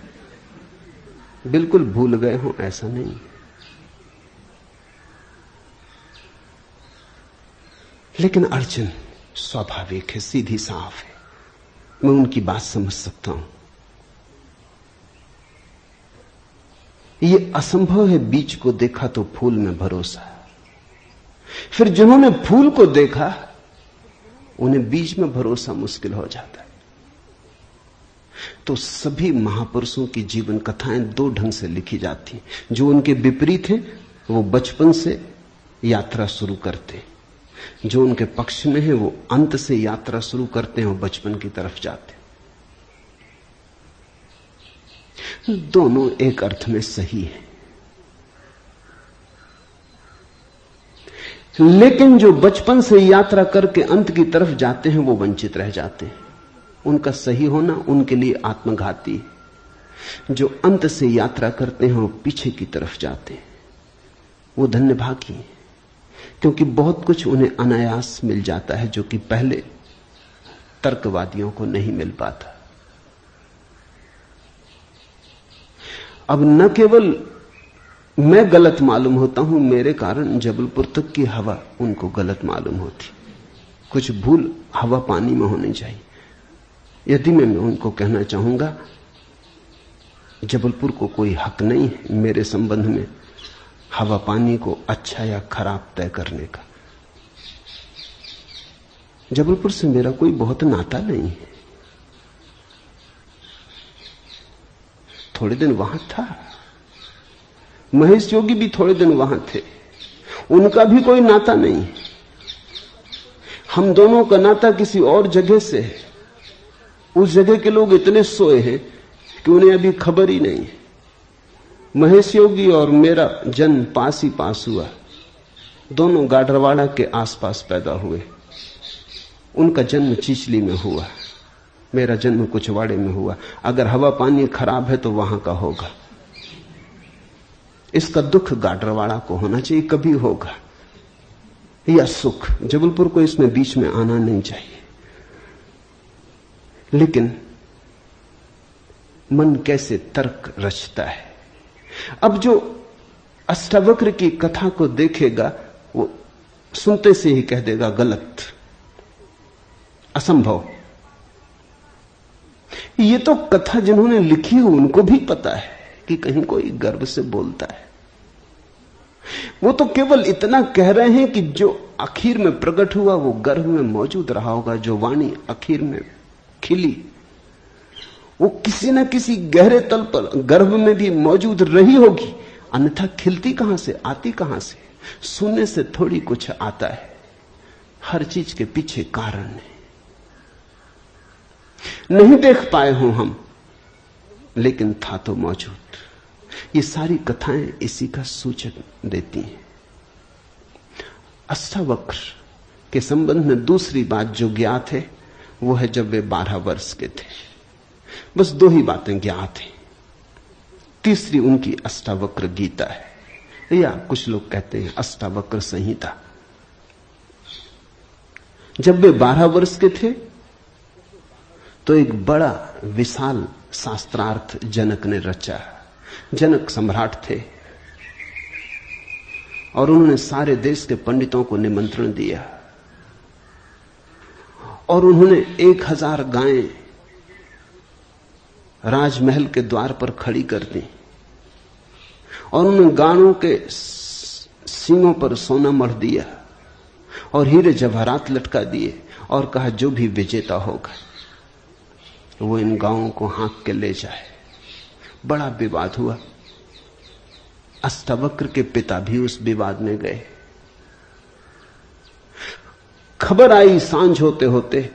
बिल्कुल भूल गए हो ऐसा नहीं। लेकिन अर्जुन स्वाभाविक है, सीधी साफ है, मैं उनकी बात समझ सकता हूं। ये असंभव है बीज को देखा तो फूल में भरोसा। फिर जिन्होंने फूल को देखा उन्हें बीज में भरोसा मुश्किल हो जाता है। तो सभी महापुरुषों की जीवन कथाएं 2 ढंग से लिखी जाती हैं। जो उनके विपरीत हैं वो बचपन से यात्रा शुरू करते हैं, जो उनके पक्ष में है वो अंत से यात्रा शुरू करते हैं और बचपन की तरफ जाते हैं। दोनों एक अर्थ में सही है, लेकिन जो बचपन से यात्रा करके अंत की तरफ जाते हैं वो वंचित रह जाते हैं। उनका सही होना उनके लिए आत्मघाती है। जो अंत से यात्रा करते हैं वो पीछे की तरफ जाते हैं, वो धन्यभागी हैं, क्योंकि बहुत कुछ उन्हें अनायास मिल जाता है जो कि पहले तर्कवादियों को नहीं मिल पाता। अब न केवल मैं गलत मालूम होता हूं, मेरे कारण जबलपुर तक की हवा उनको गलत मालूम होती। कुछ भूल हवा पानी में होनी चाहिए। यदि मैं उनको कहना चाहूंगा जबलपुर को कोई हक नहीं है मेरे संबंध में हवा पानी को अच्छा या खराब तय करने का। जबलपुर से मेरा कोई बहुत नाता नहीं है, थोड़े दिन वहां था, महेश योगी भी थोड़े दिन वहां थे, उनका भी कोई नाता नहीं। हम दोनों का नाता किसी और जगह से है। उस जगह के लोग इतने सोए हैं कि उन्हें अभी खबर ही नहीं है। महेश योगी और मेरा जन्म पास ही पास हुआ, दोनों गाडरवाड़ा के आसपास पैदा हुए। उनका जन्म चिचली में हुआ, मेरा जन्म कुचवाड़े में हुआ। अगर हवा पानी खराब है तो वहां का होगा। इसका दुख गाडरवाड़ा को होना चाहिए, कभी होगा, या सुख। जबलपुर को इसमें बीच में आना नहीं चाहिए। लेकिन मन कैसे तर्क रचता है। अब जो अष्टावक्र की कथा को देखेगा वो सुनते से ही कह देगा गलत, असंभव। ये तो कथा जिन्होंने लिखी है उनको भी पता है कि कहीं कोई गर्व से बोलता है। वो तो केवल इतना कह रहे हैं कि जो आखिर में प्रकट हुआ वो गर्भ में मौजूद रहा होगा। जो वाणी आखिर में खिली वो किसी न किसी गहरे तल पर गर्भ में भी मौजूद रही होगी, अन्यथा खिलती कहां से, आती कहां से? सुनने से थोड़ी कुछ आता है, हर चीज के पीछे कारण है। नहीं देख पाए हो हम, लेकिन था तो मौजूद। ये सारी कथाएं इसी का सूचक देती हैं। अष्टावक्र के संबंध में दूसरी बात जो ज्ञात है वो है जब वे 12 वर्ष के थे। बस 2 ही बातें ज्ञात हैं। तीसरी उनकी अष्टावक्र गीता है, या कुछ लोग कहते हैं अष्टावक्र संहिता। जब वे 12 वर्ष के थे तो एक बड़ा विशाल शास्त्रार्थ जनक ने रचा। जनक सम्राट थे और उन्होंने सारे देश के पंडितों को निमंत्रण दिया और उन्होंने 1000 गायें राजमहल के द्वार पर खड़ी कर दी और उन्होंने गायों के सींगों पर सोना मढ़ दिया और हीरे जवाहरात लटका दिए और कहा जो भी विजेता होगा वो इन गांवों को हाँक के ले जाए। बड़ा विवाद हुआ। अष्टावक्र के पिता भी उस विवाद में गए। खबर आई सांझ होते होते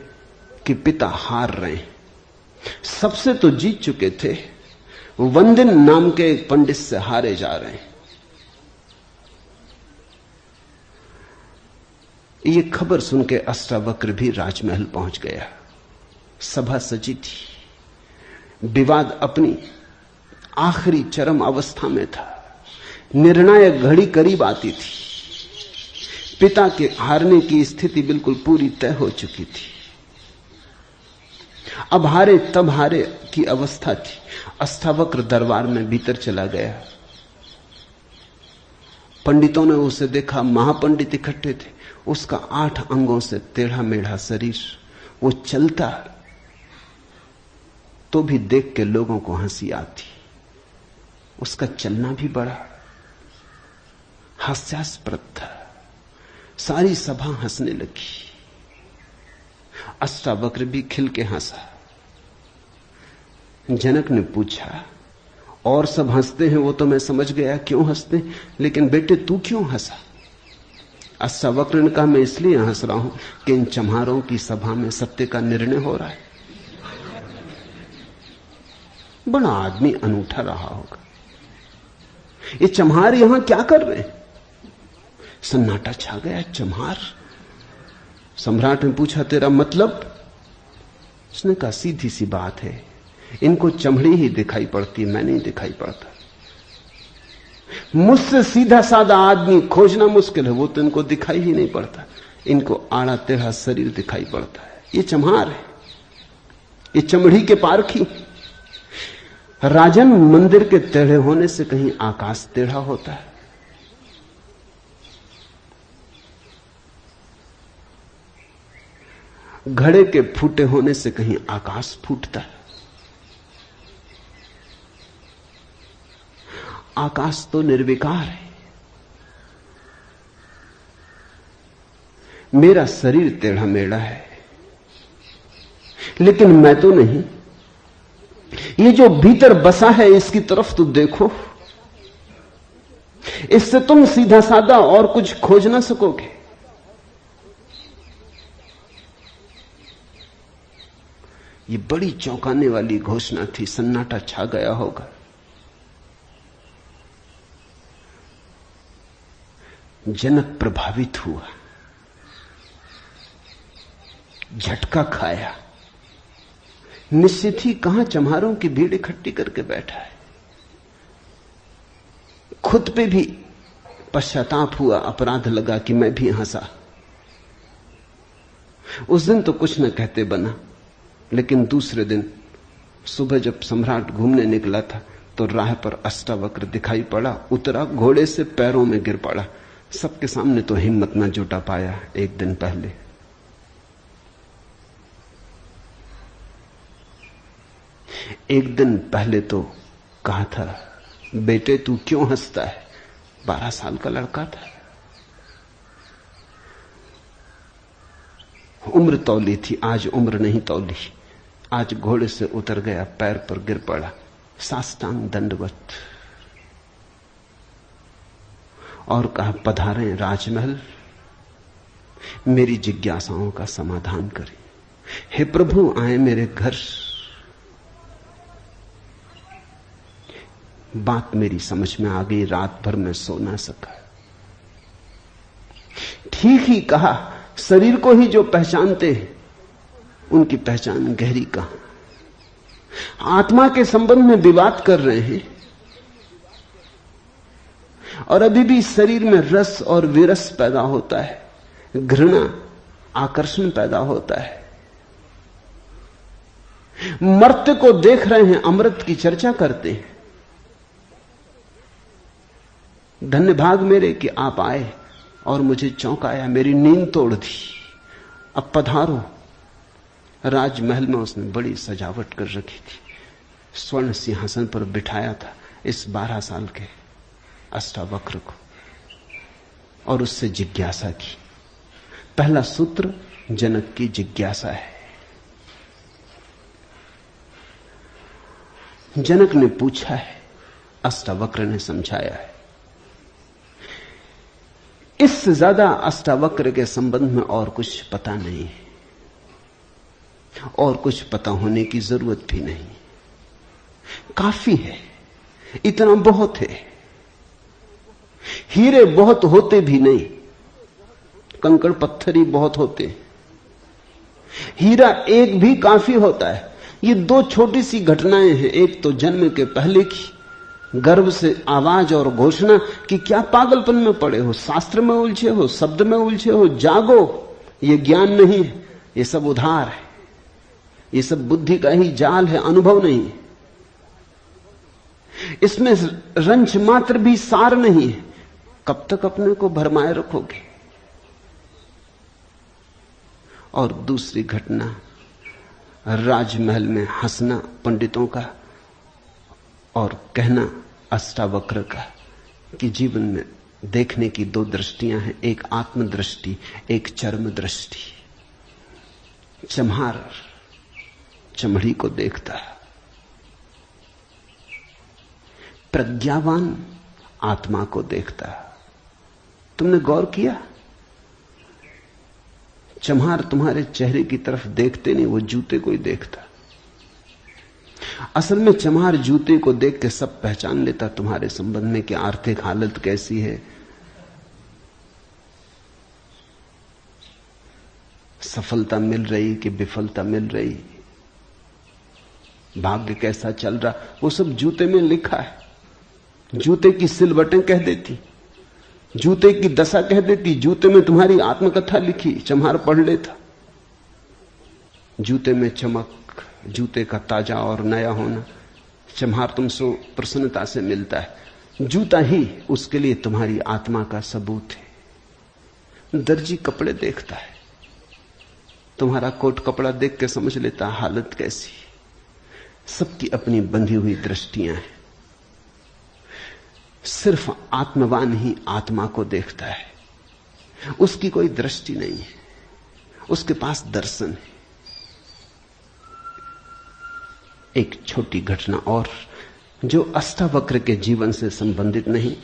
कि पिता हार रहे हैं। सबसे तो जीत चुके थे, वंदिन नाम के एक पंडित से हारे जा रहे हैं। ये खबर सुन के अष्टावक्र भी राजमहल पहुंच गया। सभा सजी थी। विवाद अपनी आखिरी चरम अवस्था में था। निर्णायक घड़ी करीब आती थी। पिता के हारने की स्थिति बिल्कुल पूरी तय हो चुकी थी। अब हारे तब हारे की अवस्था थी। अष्टावक्र दरबार में भीतर चला गया। पंडितों ने उसे देखा। महापंडित इकट्ठे थे। उसका 8 अंगों से टेढ़ा मेढ़ा शरीर, वो चलता तो भी देख के लोगों को हंसी आती। उसका चलना भी बड़ा हास्यास्पद था। सारी सभा हंसने लगी। अष्टावक्र भी खिल के हंसा। जनक ने पूछा, और सब हंसते हैं वो तो मैं समझ गया क्यों हंसते, लेकिन बेटे तू क्यों हंसा? अष्टावक्र ने कहा, मैं इसलिए हंस रहा हूं कि इन चम्हारों की सभा में सत्य का निर्णय हो रहा है। बड़ा आदमी अनूठा रहा होगा। ये चम्हार यहां क्या कर रहे हैं? सन्नाटा छा गया। चम्हार? सम्राट ने पूछा, तेरा मतलब? उसने कहा, सीधी सी बात है, इनको चमड़ी ही दिखाई पड़ती, मैं नहीं दिखाई पड़ता। मुझसे सीधा साधा आदमी खोजना मुश्किल है, वो तो इनको दिखाई ही नहीं पड़ता। इनको आड़ा टेढ़ा शरीर दिखाई पड़ता है। ये चम्हार है, ये चमड़ी के पारखी। राजन, मंदिर के टेढ़े होने से कहीं आकाश टेढ़ा होता है? घड़े के फूटे होने से कहीं आकाश फूटता है? आकाश तो निर्विकार है। मेरा शरीर टेढ़ा मेढ़ा है, लेकिन मैं तो नहीं। ये जो भीतर बसा है इसकी तरफ तो देखो। इससे तुम सीधा साधा और कुछ खोज ना सकोगे। ये बड़ी चौंकाने वाली घोषणा थी। सन्नाटा छा गया होगा। जनक प्रभावित हुआ, झटका खाया। निश्चित ही कहां चम्हारों की भीड़ इकट्ठी करके बैठा है। खुद पे भी पश्चाताप हुआ, अपराध लगा कि मैं भी हंसा। उस दिन तो कुछ न कहते बना, लेकिन दूसरे दिन सुबह जब सम्राट घूमने निकला था तो राह पर अष्टावक्र दिखाई पड़ा। उतरा, घोड़े से पैरों में गिर पड़ा। सबके सामने तो हिम्मत न जुटा पाया। एक दिन पहले तो कहा था, बेटे तू क्यों हंसता है? 12 साल का लड़का था। उम्र तौली थी, आज उम्र नहीं तौली। आज घोड़े से उतर गया, पैर पर गिर पड़ा, साष्टांग दंडवत, और कहा, पधारें राजमहल, मेरी जिज्ञासाओं का समाधान करें। हे प्रभु, आए मेरे घर। बात मेरी समझ में आ गई। रात भर मैं सो ना सका। ठीक ही कहा, शरीर को ही जो पहचानते हैं उनकी पहचान गहरी कहां। आत्मा के संबंध में विवाद कर रहे हैं और अभी भी शरीर में रस और विरस पैदा होता है, घृणा, आकर्षण पैदा होता है। मर्त्य को देख रहे हैं, अमृत की चर्चा करते हैं। धन्य भाग मेरे कि आप आए और मुझे चौंकाया, मेरी नींद तोड़ दी। अब पधारो। राजमहल में उसने बड़ी सजावट कर रखी थी। स्वर्ण सिंहासन पर बिठाया था इस 12 साल के अष्टावक्र को और उससे जिज्ञासा की, पहला सूत्र जनक की जिज्ञासा है। जनक ने पूछा है, अष्टावक्र ने समझाया है। इससे ज्यादा अष्टावक्र के संबंध में और कुछ पता नहीं है, और कुछ पता होने की जरूरत भी नहीं। काफी है, इतना बहुत है। हीरे बहुत होते भी नहीं, कंकड़ पत्थर ही बहुत होते। हीरा एक भी काफी होता है। ये दो छोटी सी घटनाएं हैं। एक तो जन्म के पहले की गर्भ से आवाज और घोषणा कि क्या पागलपन में पड़े हो, शास्त्र में उलझे हो, शब्द में उलझे हो, जागो। ये ज्ञान नहीं है, ये सब उधार है, ये सब बुद्धि का ही जाल है, अनुभव नहीं। इसमें रंच मात्र भी सार नहीं है। कब तक अपने को भरमाए रखोगे? और दूसरी घटना, राजमहल में हंसना पंडितों का और कहना अष्टावक्र का कि जीवन में देखने की दो दृष्टियां हैं, एक आत्मदृष्टि, एक चर्म दृष्टि। चम्हार चमड़ी को देखता, प्रज्ञावान आत्मा को देखता। तुमने गौर किया? चम्हार तुम्हारे चेहरे की तरफ देखते नहीं, वो जूते को ही देखता। असल में चम्हार जूते को देख के सब पहचान लेता तुम्हारे संबंध में कि आर्थिक हालत कैसी है, सफलता मिल रही कि विफलता मिल रही, भाग्य कैसा चल रहा, वो सब जूते में लिखा है। जूते की सिलवटें कह देती, जूते की दशा कह देती, जूते में तुम्हारी आत्मकथा लिखी। चम्हार पढ़ लेता। जूते में चमक, जूते का ताजा और नया होना, चम्हार तुमसे प्रसन्नता से मिलता है। जूता ही उसके लिए तुम्हारी आत्मा का सबूत है। दर्जी कपड़े देखता है, तुम्हारा कोट कपड़ा देख के समझ लेता हालत कैसी। सबकी अपनी बंधी हुई दृष्टियां हैं। सिर्फ आत्मवान ही आत्मा को देखता है, उसकी कोई दृष्टि नहीं है, उसके पास दर्शन है। एक छोटी घटना और जो अष्टावक्र के जीवन से संबंधित नहीं,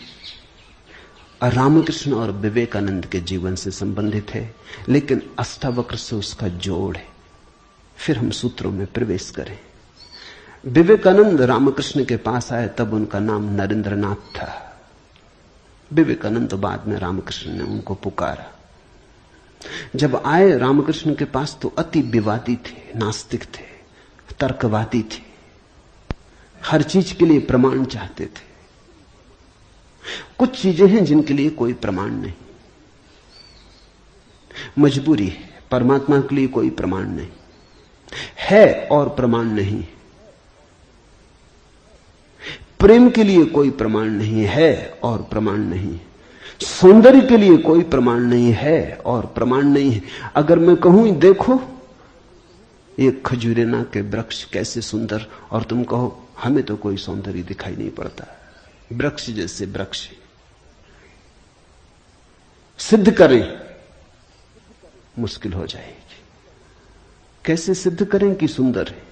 रामकृष्ण और विवेकानंद के जीवन से संबंधित है, लेकिन अष्टावक्र से उसका जोड़ है। फिर हम सूत्रों में प्रवेश करें। विवेकानंद रामकृष्ण के पास आए तब उनका नाम नरेंद्रनाथ था। विवेकानंद तो बाद में रामकृष्ण ने उनको पुकारा। जब आए रामकृष्ण के पास तो अति विवादी थे, नास्तिक थे, तर्कवादी थे, हर चीज के लिए प्रमाण चाहते थे। कुछ चीजें हैं जिनके लिए कोई प्रमाण नहीं, मजबूरी है। परमात्मा के लिए कोई प्रमाण नहीं है और प्रमाण नहीं, प्रेम के लिए कोई प्रमाण नहीं है और प्रमाण नहीं, सौंदर्य के लिए कोई प्रमाण नहीं है और प्रमाण नहीं है। अगर मैं कहूं देखो ये खजूरेना के वृक्ष कैसे सुंदर, और तुम कहो हमें तो कोई सौंदर्य दिखाई नहीं पड़ता, वृक्ष जैसे वृक्ष, सिद्ध करें मुश्किल हो जाएगी। कैसे सिद्ध करें कि सुंदर है?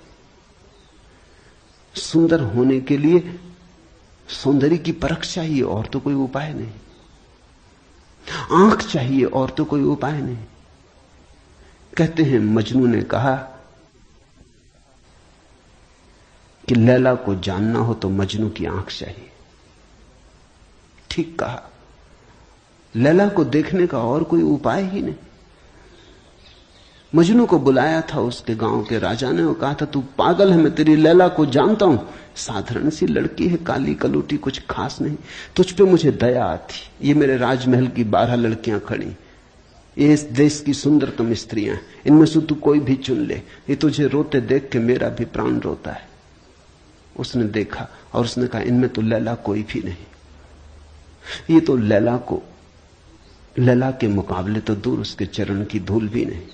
सुंदर होने के लिए सौंदर्य की परख चाहिए और तो कोई उपाय नहीं, आंख चाहिए और तो कोई उपाय नहीं। कहते हैं मजनू ने कहा कि लैला को जानना हो तो मजनू की आंख चाहिए। ठीक कहा, लैला को देखने का और कोई उपाय ही नहीं। मजनू को बुलाया था उसके गांव के राजा ने और कहा था तू पागल है, मैं तेरी लैला को जानता हूं, साधारण सी लड़की है, काली कलूटी, कुछ खास नहीं, तुझ पे मुझे दया आती। ये मेरे राजमहल की 12 लड़कियां खड़ी, ये इस देश की सुंदरतम स्त्रियां, इनमें से तू कोई भी चुन ले, ये तुझे रोते देख के मेरा भी प्राण रोता है। उसने देखा और उसने कहा इनमें तो लैला कोई भी नहीं, ये तो लैला के मुकाबले तो दूर, उसके चरण की धूल भी नहीं।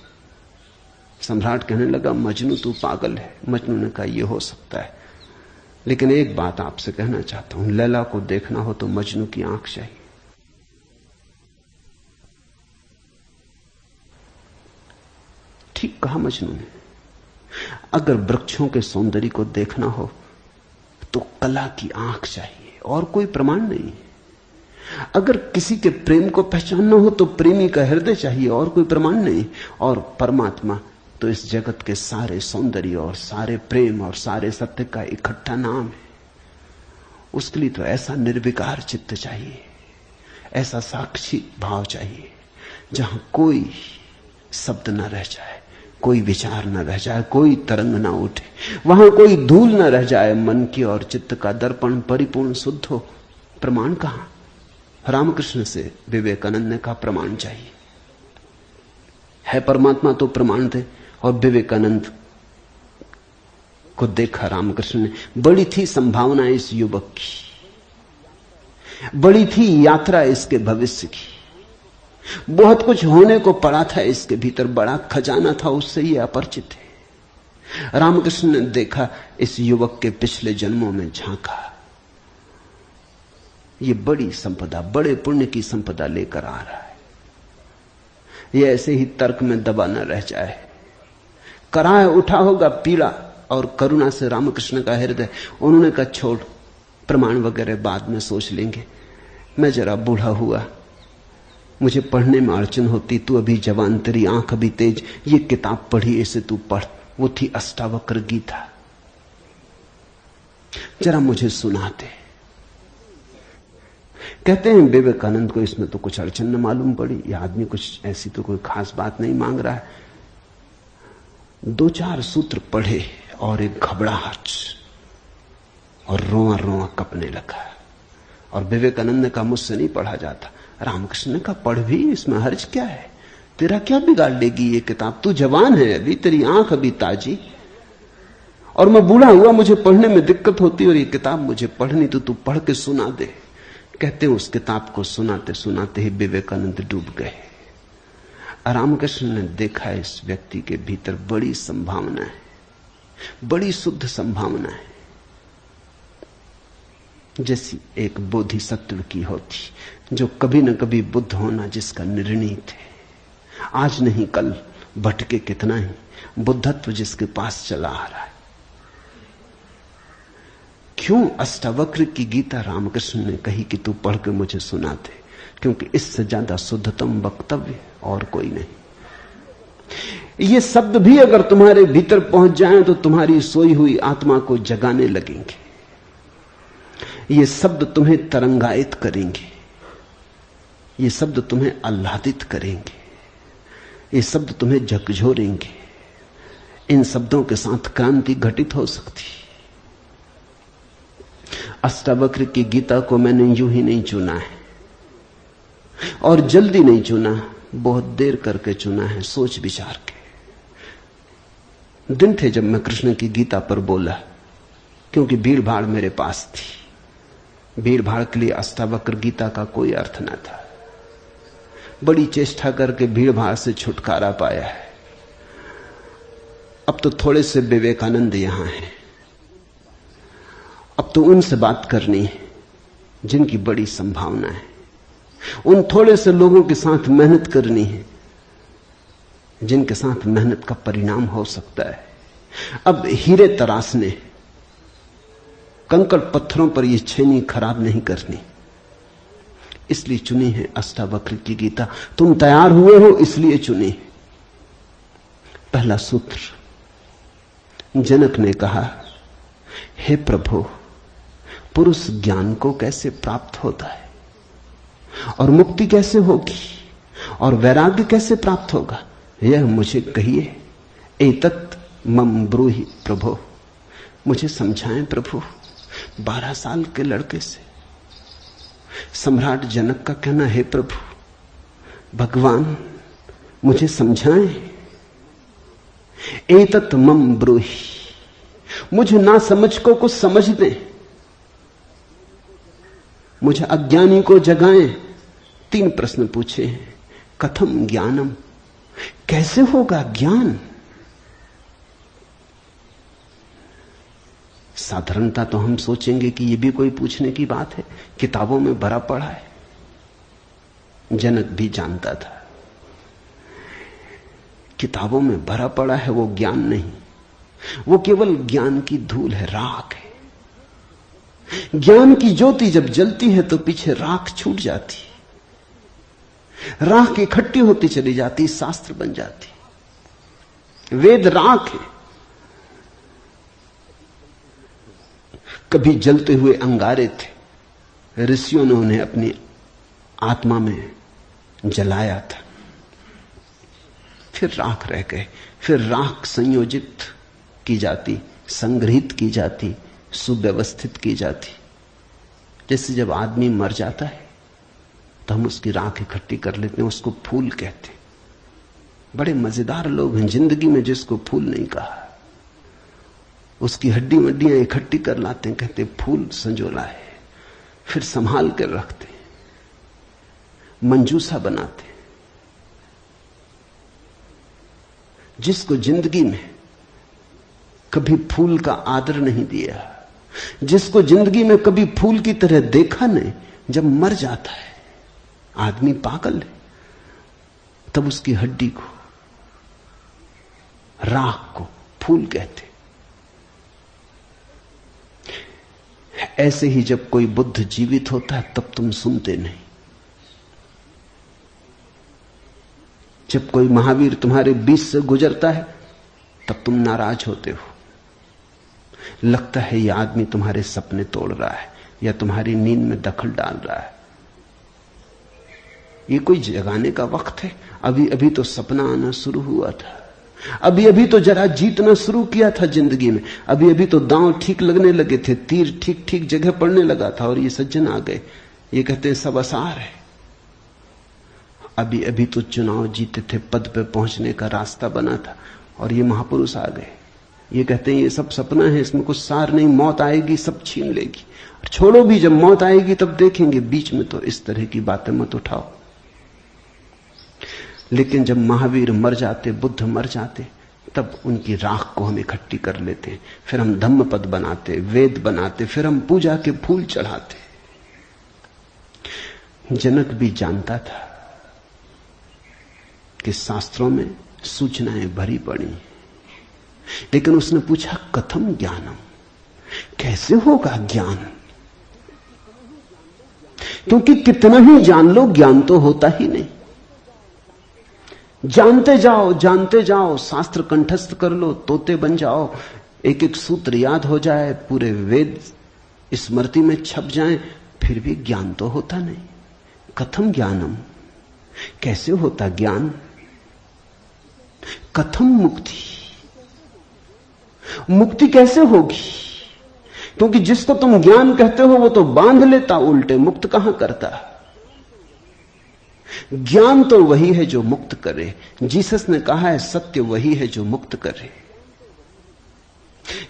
सम्राट कहने लगा मजनू तू पागल है। मजनू ने कहा यह हो सकता है, लेकिन एक बात आपसे कहना चाहता हूं, लैला को देखना हो तो मजनू की आंख चाहिए। कहा मजनू ने। अगर वृक्षों के सौंदर्य को देखना हो तो कला की आंख चाहिए और कोई प्रमाण नहीं। अगर किसी के प्रेम को पहचानना हो तो प्रेमी का हृदय चाहिए और कोई प्रमाण नहीं। और परमात्मा तो इस जगत के सारे सौंदर्य और सारे प्रेम और सारे सत्य का इकट्ठा नाम है। उसके लिए तो ऐसा निर्विकार चित्त चाहिए, ऐसा साक्षी भाव चाहिए जहां कोई शब्द न रह जाए, कोई विचार न रह जाए, कोई तरंग न उठे, वहां कोई धूल न रह जाए। मन की और चित्त का दर्पण परिपूर्ण शुद्ध हो। प्रमाण कहां? रामकृष्ण से विवेकानंद ने कहा प्रमाण चाहिए। है परमात्मा तो प्रमाण थे। और विवेकानंद को देखा रामकृष्ण ने। बड़ी थी संभावना इस युवक की, बड़ी थी यात्रा इसके भविष्य की, बहुत कुछ होने को पड़ा था इसके भीतर, बड़ा खजाना था, उससे ये अपरिचित है। रामकृष्ण ने देखा, इस युवक के पिछले जन्मों में झांका। ये बड़ी संपदा, बड़े पुण्य की संपदा लेकर आ रहा है। ये ऐसे ही तर्क में दबा न रह जाए। कराह उठा होगा पीड़ा और करुणा से रामकृष्ण का हृदय। उन्होंने कहा छोड़, प्रमाण वगैरह बाद में सोच लेंगे। मैं जरा बूढ़ा हुआ, मुझे पढ़ने में अड़चन होती, तू अभी जवान, तेरी आंख अभी तेज, ये किताब पढ़ी, इसे तू पढ़। वो थी अष्टावक्र गीता, जरा मुझे सुनाते। कहते हैं विवेकानंद को इसमें तो कुछ अड़चन न मालूम पड़ी। यह आदमी कुछ ऐसी तो कोई खास बात नहीं मांग रहा है। 2-4 सूत्र पढ़े और एक घबराहट और रोआ रोआ कपने लगा। और विवेकानंद ने कहा मुझसे नहीं पढ़ा जाता। रामकृष्ण ने कहा पढ़ भी, इसमें हर्ज क्या है, तेरा क्या बिगाड़ लेगी ये किताब, तू जवान है अभी, तेरी आंख अभी ताजी, और मैं बूढ़ा हुआ, मुझे पढ़ने में दिक्कत होती, और ये किताब मुझे पढ़नी तो तू पढ़ के सुना दे। कहते उस किताब को सुनाते सुनाते ही विवेकानंद डूब गए। रामकृष्ण ने देखा इस व्यक्ति के भीतर बड़ी संभावना है, बड़ी शुद्ध संभावना है, जैसी एक बोधिसत्व की होती, जो कभी न कभी बुद्ध होना जिसका निर्णीत है। आज नहीं कल भटके कितना ही, बुद्धत्व जिसके पास चला आ रहा है। क्यों अष्टावक्र की गीता रामकृष्ण ने कही कि तू पढ़ के मुझे सुना दे? क्योंकि इससे ज्यादा शुद्धतम वक्तव्य और कोई नहीं। ये शब्द भी अगर तुम्हारे भीतर पहुंच जाएं तो तुम्हारी सोई हुई आत्मा को जगाने लगेंगे। ये शब्द तुम्हें तरंगायित करेंगे, ये शब्द तुम्हें आह्लादित करेंगे, ये शब्द तुम्हें झकझोरेंगे। इन शब्दों के साथ क्रांति घटित हो सकती। अष्टावक्र की गीता को मैंने यूं ही नहीं चुना है और जल्दी नहीं चुना, बहुत देर करके चुना है, सोच विचार के। दिन थे जब मैं कृष्ण की गीता पर बोला, क्योंकि भीड़ भाड़ मेरे पास थी। भीड़ भाड़ के लिए अष्टावक्र गीता का कोई अर्थ न था। बड़ी चेष्टा करके भीड़ भाड़ से छुटकारा पाया है। अब तो थोड़े से विवेकानंद यहां हैं, अब तो उनसे बात करनी है जिनकी बड़ी संभावना है। उन थोड़े से लोगों के साथ मेहनत करनी है जिनके साथ मेहनत का परिणाम हो सकता है। अब हीरे तराशने, कंकड़ पत्थरों पर यह छेनी खराब नहीं करनी, इसलिए चुनी है अष्टावक्र की गीता। तुम तैयार हुए हो इसलिए चुनी। पहला सूत्र, जनक ने कहा, हे प्रभु, पुरुष ज्ञान को कैसे प्राप्त होता है और मुक्ति कैसे होगी और वैराग्य कैसे प्राप्त होगा, यह मुझे कहिए। एतत् मम ब्रूहि प्रभो, मुझे समझाएं प्रभु। 12 साल के लड़के से सम्राट जनक का कहना, हे प्रभु, भगवान मुझे समझाएं। एतत् मम ब्रूहि, मुझे ना समझ को कुछ समझ दें, मुझे अज्ञानी को जगाएं। 3 प्रश्न पूछे हैं। कथम ज्ञानम, कैसे होगा ज्ञान? साधारणता तो हम सोचेंगे कि यह भी कोई पूछने की बात है, किताबों में भरा पड़ा है। जनक भी जानता था किताबों में भरा पड़ा है वो ज्ञान नहीं, वो केवल ज्ञान की धूल है, राख है। ज्ञान की ज्योति जब जलती है तो पीछे राख छूट जाती, राख इकट्ठी होती चली जाती, शास्त्र बन जाती। वेद राख है। कभी जलते हुए अंगारे थे, ऋषियों ने उन्हें अपनी आत्मा में जलाया था, फिर राख रह गए। फिर राख संयोजित की जाती, संग्रहित की जाती, सुव्यवस्थित की जाती। जैसे जब आदमी मर जाता है तो हम उसकी राख इकट्ठी कर लेते हैं, उसको फूल कहते हैं। बड़े मजेदार लोग हैं जिंदगी में जिसको फूल नहीं कहा। उसकी हड्डी वड्डियां इकट्ठी कर लाते हैं, कहते फूल संजोला है, फिर संभाल कर रखते, मंजूसा बनाते। जिसको जिंदगी में कभी फूल का आदर नहीं दिया, जिसको जिंदगी में कभी फूल की तरह देखा नहीं, जब मर जाता है आदमी पागल है, तब उसकी हड्डी को, राख को फूल कहते। ऐसे ही जब कोई बुद्ध जीवित होता है तब तुम सुनते नहीं। जब कोई महावीर तुम्हारे बीच से गुजरता है तब तुम नाराज होते हो। लगता है यह आदमी तुम्हारे सपने तोड़ रहा है या तुम्हारी नींद में दखल डाल रहा है। ये कोई जगाने का वक्त है? अभी अभी तो सपना आना शुरू हुआ था, अभी अभी तो जरा जीतना शुरू किया था जिंदगी में, अभी अभी तो दांव ठीक लगने लगे थे, तीर ठीक ठीक जगह पड़ने लगा था, और ये सज्जन आ गए, ये कहते हैं सब आसार है। अभी अभी तो चुनाव जीते थे, पद पे पहुंचने का रास्ता बना था, और ये महापुरुष आ गए, ये कहते हैं ये सब सपना है, इसमें कुछ सार नहीं, मौत आएगी सब छीन लेगी। छोड़ो भी, जब मौत आएगी तब देखेंगे, बीच में तो इस तरह की बातें मत उठाओ। लेकिन जब महावीर मर जाते, बुद्ध मर जाते, तब उनकी राख को हम इकट्ठी कर लेते हैं, फिर हम धम्म पद बनाते, वेद बनाते, फिर हम पूजा के फूल चढ़ाते। जनक भी जानता था कि शास्त्रों में सूचनाएं भरी पड़ी, लेकिन उसने पूछा कथम ज्ञानम, कैसे होगा ज्ञान? क्योंकि कितना ही जान लो ज्ञान तो होता ही नहीं। जानते जाओ, शास्त्र कंठस्थ कर लो, तोते बन जाओ, एक एक सूत्र याद हो जाए, पूरे वेद स्मृति में छप जाएं, फिर भी ज्ञान तो होता नहीं। कथम ज्ञानम, कैसे होता ज्ञान? कथम मुक्ति, मुक्ति कैसे होगी? क्योंकि जिसको तुम ज्ञान कहते हो वो तो बांध लेता उल्टे, मुक्त कहां करता। ज्ञान तो वही है जो मुक्त करे। जीसस ने कहा है सत्य वही है जो मुक्त करे,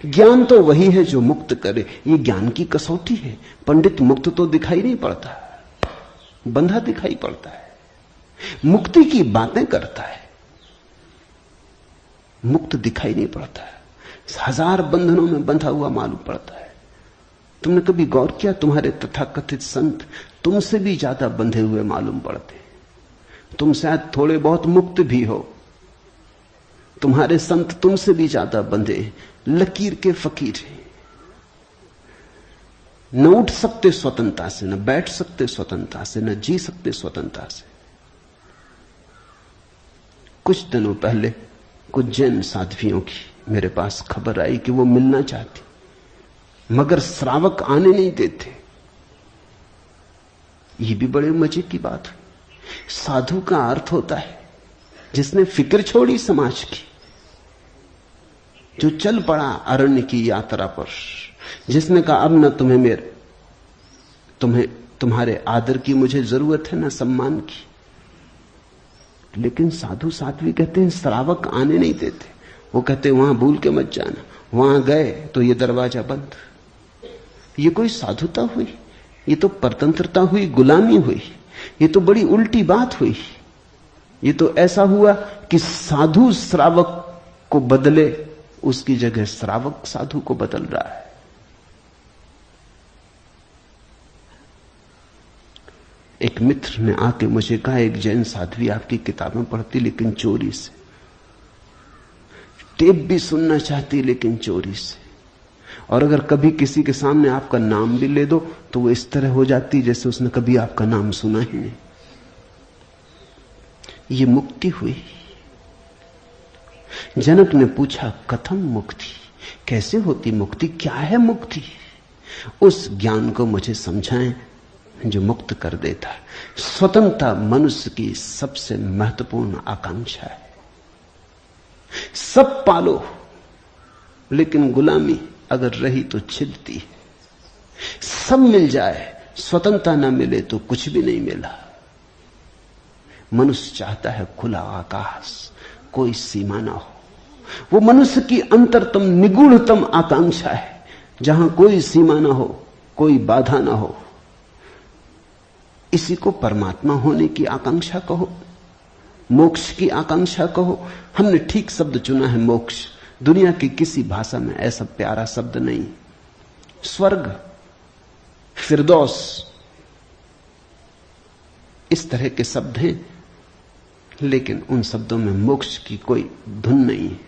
ज्ञान तो वही है जो मुक्त करे। ये ज्ञान की कसौटी है। पंडित मुक्त तो दिखाई नहीं पड़ता, बंधा दिखाई पड़ता है, मुक्ति की बातें करता है, मुक्त दिखाई नहीं पड़ता है, हजार बंधनों में बंधा हुआ मालूम पड़ता है। तुमने कभी गौर किया, तुम्हारे तथाकथित संत तुमसे भी ज्यादा बंधे हुए मालूम पड़ते। तुम शायद थोड़े बहुत मुक्त भी हो, तुम्हारे संत तुमसे भी ज्यादा बंधे, लकीर के फकीर हैं। न उठ सकते स्वतंत्रता से, न बैठ सकते स्वतंत्रता से, न जी सकते स्वतंत्रता से। कुछ दिनों पहले कुछ जैन साध्वियों की मेरे पास खबर आई कि वो मिलना चाहती, मगर श्रावक आने नहीं देते। ये भी बड़े मजे की बात है। साधु का अर्थ होता है जिसने फिक्र छोड़ी समाज की, जो चल पड़ा अरण्य की यात्रा पर, जिसने कहा अब न तुम्हारे आदर की मुझे जरूरत है, न सम्मान की। लेकिन साधु साध्वी कहते हैं श्रावक आने नहीं देते। वो कहते हैं वहां भूल के मत जाना, वहां गए तो ये दरवाजा बंद। ये कोई साधुता हुई? ये तो परतंत्रता हुई, गुलामी हुई। ये तो बड़ी उल्टी बात हुई। ये तो ऐसा हुआ कि साधु श्रावक को बदले, उसकी जगह श्रावक साधु को बदल रहा है। एक मित्र ने आके मुझे कहा, एक जैन साध्वी आपकी किताबें पढ़ती लेकिन चोरी से। टेप भी सुनना चाहती लेकिन चोरी से। और अगर कभी किसी के सामने आपका नाम भी ले दो तो वो इस तरह हो जाती जैसे उसने कभी आपका नाम सुना ही नहीं। ये मुक्ति हुई। जनक ने पूछा कथम मुक्ति, कैसे होती मुक्ति, क्या है मुक्ति? उस ज्ञान को मुझे समझाएं जो मुक्त कर देता है। स्वतंत्रता मनुष्य की सबसे महत्वपूर्ण आकांक्षा है। सब पालो लेकिन गुलामी अगर रही तो छिदती है। सब मिल जाए, स्वतंत्रता ना मिले तो कुछ भी नहीं मिला। मनुष्य चाहता है खुला आकाश, कोई सीमा ना हो। वो मनुष्य की अंतरतम निगूढ़तम आकांक्षा है, जहां कोई सीमा ना हो, कोई बाधा ना हो। इसी को परमात्मा होने की आकांक्षा कहो, मोक्ष की आकांक्षा कहो। हमने ठीक शब्द चुना है, मोक्ष। दुनिया की किसी भाषा में ऐसा प्यारा शब्द नहीं। स्वर्ग, फिरदौस, इस तरह के शब्द हैं, लेकिन उन शब्दों में मोक्ष की कोई धुन नहीं है।